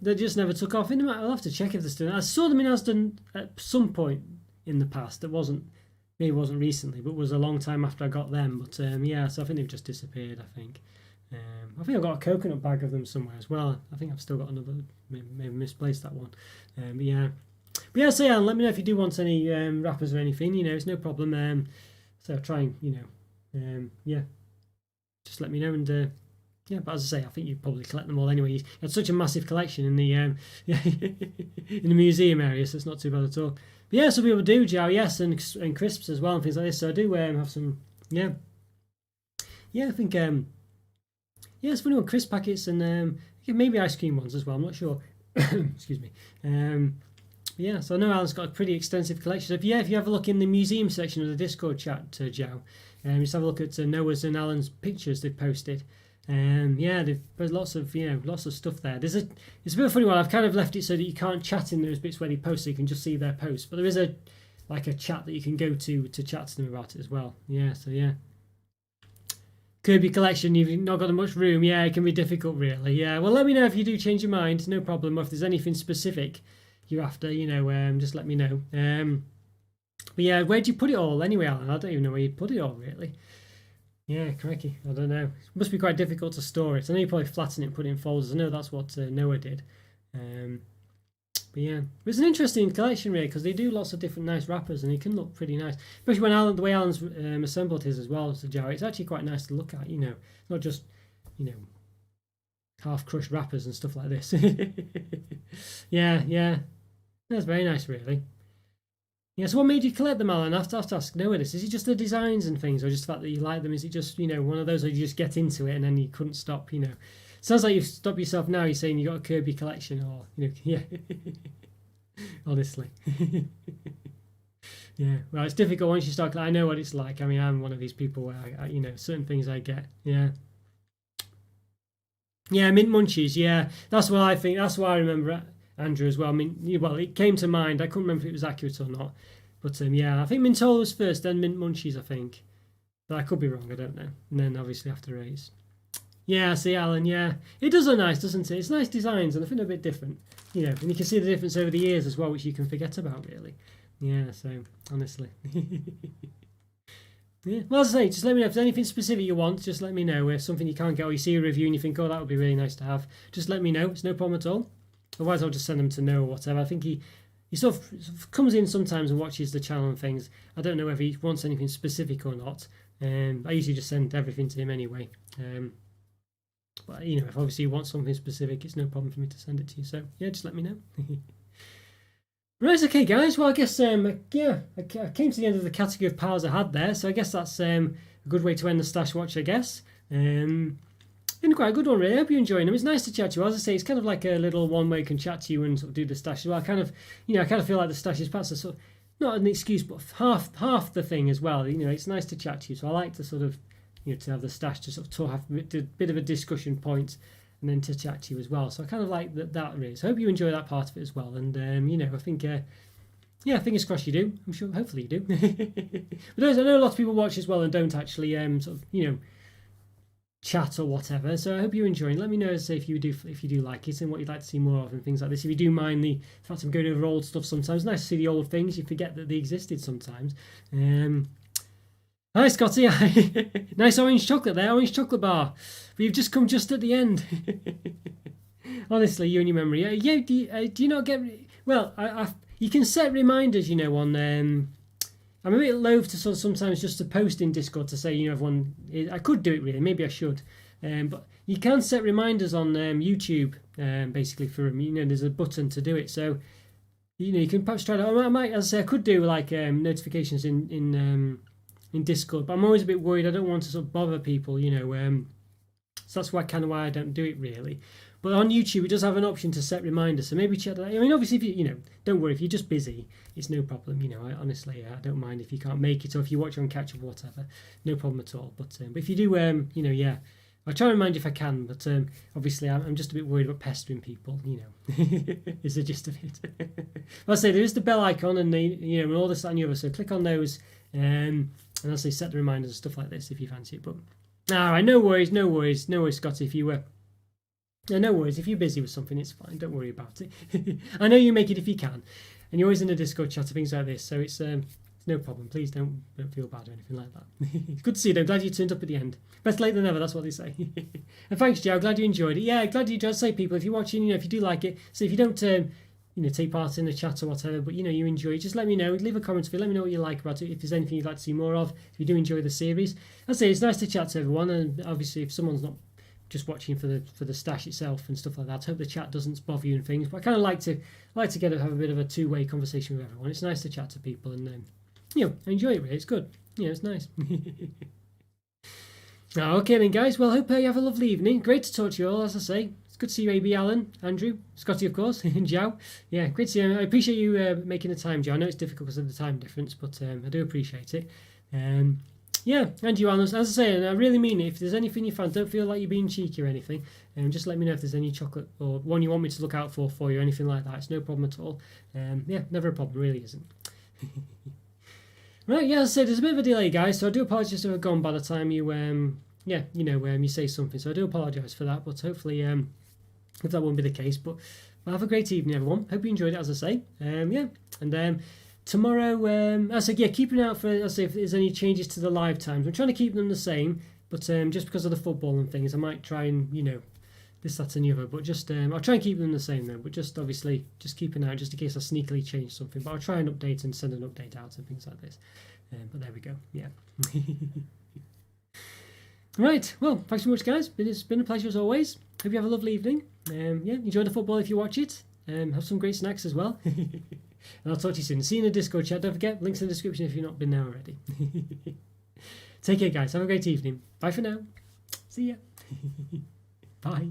they just never took off. I'll have to check if they're still. I saw them in Aston at some point in the past. Maybe it wasn't recently, but was a long time after I got them. But yeah, so I think they've just disappeared. I think I've got a coconut bag of them somewhere as well. I think I've still got another. Maybe misplaced that one. But yeah. So yeah, let me know if you do want any wrappers or anything. It's no problem. So I'll try and yeah. Just let me know, and yeah. But as I say, I think you probably collect them all anyway. You had such a massive collection in the in the museum area, so it's not too bad at all. But yeah, some people do Jow, yes, and crisps as well and things like this. So I do have some, yeah. I think yeah, it's funny on crisp packets and maybe ice cream ones as well. I'm not sure. Excuse me. Yeah, so I know Alan's got a pretty extensive collection. So if you have a look in the museum section of the Discord chat, Joe, just have a look at Noah's and Alan's pictures they've posted. Yeah, there's lots of stuff there. It's a bit of a funny one. I've kind of left it so that you can't chat in those bits where they post, so you can just see their posts. But there is a chat that you can go to chat to them about it as well. Yeah, so yeah. Kirby collection, you've not got much room. Yeah, it can be difficult, really. Yeah, well, let me know if you do change your mind. No problem. Or if there's anything specific you're after, just let me know. But yeah, where'd you put it all anyway, Alan? I don't even know where you put it all, really. Yeah, crikey, I don't know. It must be quite difficult to store it. I know you probably flatten it and put it in folders. I know that's what Noah did. But yeah, it's an interesting collection, really, because they do lots of different nice wrappers, and they can look pretty nice. Especially when the way Alan's assembled his as well, so Joe, it's actually quite nice to look at. Not just half crushed wrappers and stuff like this. Yeah, that's very nice, really. Yeah, so what made you collect them, Alan? I have to ask Noah this. Is it just the designs and things, or just the fact that you like them? Is it just, one of those where you just get into it and then you couldn't stop, Sounds like you've stopped yourself now. You're saying you got a Kirby collection, or, yeah. Honestly. Yeah, well, it's difficult once you start. I know what it's like. I mean, I'm one of these people where, certain things I get. Yeah. Yeah, Mint Munchies, yeah. That's what I think. That's what I remember, Andrew, as well. I mean, it came to mind. I couldn't remember if it was accurate or not. But yeah, I think Mintola was first, then Mint Munchies, I think. But I could be wrong, I don't know. And then obviously after Ray's. Yeah, see, Alan, yeah. It does look nice, doesn't it? It's nice designs, and I think they're a bit different. And you can see the difference over the years as well, which you can forget about, really. Yeah, so, honestly. Yeah. Well, as I say, just let me know if there's anything specific you want. Just let me know. If something you can't get, or you see a review and you think, oh, that would be really nice to have, just let me know. It's no problem at all. Otherwise, I'll just send them to Noah or whatever. I think he sort of comes in sometimes and watches the channel and things. I don't know if he wants anything specific or not. I usually just send everything to him anyway. But if obviously you want something specific, it's no problem for me to send it to you. So yeah, just let me know. Right, okay, guys. Well, I guess yeah, I came to the end of the category of powers I had there. So I guess that's a good way to end the Stash Watch, I guess. Been quite a good one, really. I hope you're enjoying them. It's nice to chat to you. As I say, it's kind of like a little one where you can chat to you and sort of do the stash as well. I kind of feel like the stash is perhaps a sort of, not an excuse, but half the thing as well. It's nice to chat to you. So I like to sort of, to have the stash to sort of have a bit of a discussion point and then to chat to you as well. So I kind of like that really. So I hope you enjoy that part of it as well. And, I think, yeah, fingers crossed you do. I'm sure, hopefully you do. But I know a lot of people watch as well and don't actually sort of, chat or whatever. So I hope you're enjoying. Let me know if you do like it and what you'd like to see more of and things like this. If you do mind the fact I'm going over old stuff sometimes, nice to see the old things. You forget that they existed sometimes. Hi Scotty, nice orange chocolate there, orange chocolate bar. But you've just come just at the end. Honestly, you and your memory. Yeah. Do you not get? Well, you can set reminders, on I'm a bit loath to sort of sometimes just to post in Discord to say, everyone. I could do it really. Maybe I should. But you can set reminders on YouTube, basically for there's a button to do it. So you can perhaps try that. I might, as I say, I could do like notifications in Discord, but I'm always a bit worried. I don't want to sort of bother people, so that's why I don't do it really. But on YouTube, it does have an option to set reminders, so maybe check that. I mean, obviously, if you don't worry if you're just busy, it's no problem. I honestly, I don't mind if you can't make it or if you watch on catch up or whatever, no problem at all. But if you do, yeah. I'll try and remind you if I can, but obviously I'm just a bit worried about pestering people, is the gist of it. I'll say there is the bell icon and and all this, that and the other, so click on those, and I'll say set the reminders and stuff like this if you fancy it. But alright, no worries, Scotty, if you were. No worries, if you're busy with something, it's fine, don't worry about it. I know you make it if you can, and you're always in a Discord chat or things like this, so it's no problem. Please don't feel bad or anything like that. It's good to see you, though. Glad you turned up at the end. Best late than never, that's what they say. And thanks, Joe. Glad you enjoyed it. Yeah, glad you enjoyed it. Say, people, if you're watching, if you do like it, so if you don't, take part in the chat or whatever, but, you enjoy it, just let me know. Leave a comment for me. Let me know what you like about it, if there's anything you'd like to see more of, if you do enjoy the series. I'd say it's nice to chat to everyone, and obviously if someone's not just watching for the stash itself and stuff like that, I hope the chat doesn't bother you and things, but I kind of like to have a bit of a two-way conversation with everyone. It's nice to chat to people, and I enjoy it really. It's good. It's nice. Okay then, guys. Well, I hope you have a lovely evening. Great to talk to you all, as I say. It's good to see you, AB, Alan, Andrew, Scotty, of course, and Joe. Yeah, great to see you. I appreciate you making the time, Joe. I know it's difficult because of the time difference, but I do appreciate it. Yeah, and you, Alan, as I say, and I really mean it. If there's anything you find, don't feel like you're being cheeky or anything. Just let me know if there's any chocolate or one you want me to look out for you, or anything like that. It's no problem at all. Yeah, never a problem, really isn't. Right, yeah, as I said, there's a bit of a delay, guys, so I do apologise if I've gone by the time you, you say something, so I do apologise for that, but hopefully, if that won't be the case, but have a great evening, everyone. Hope you enjoyed it, as I say. Yeah, and tomorrow, I said, yeah, keep an eye out for, if there's any changes to the live times. I'm trying to keep them the same, but just because of the football and things, I might try and, this, that, and the other, but just I'll try and keep them the same though, but just obviously just keep an eye out just in case I sneakily change something, but I'll try and update and send an update out and things like this. But there we go. Yeah. Right, well, thanks so much, guys. It's been a pleasure as always. Hope you have a lovely evening. Yeah, enjoy the football if you watch it. Have some great snacks as well. And I'll talk to you soon. See you in the Discord chat. Don't forget, links in the description if you've not been there already. Take care, guys. Have a great evening. Bye for now. See ya. Bye.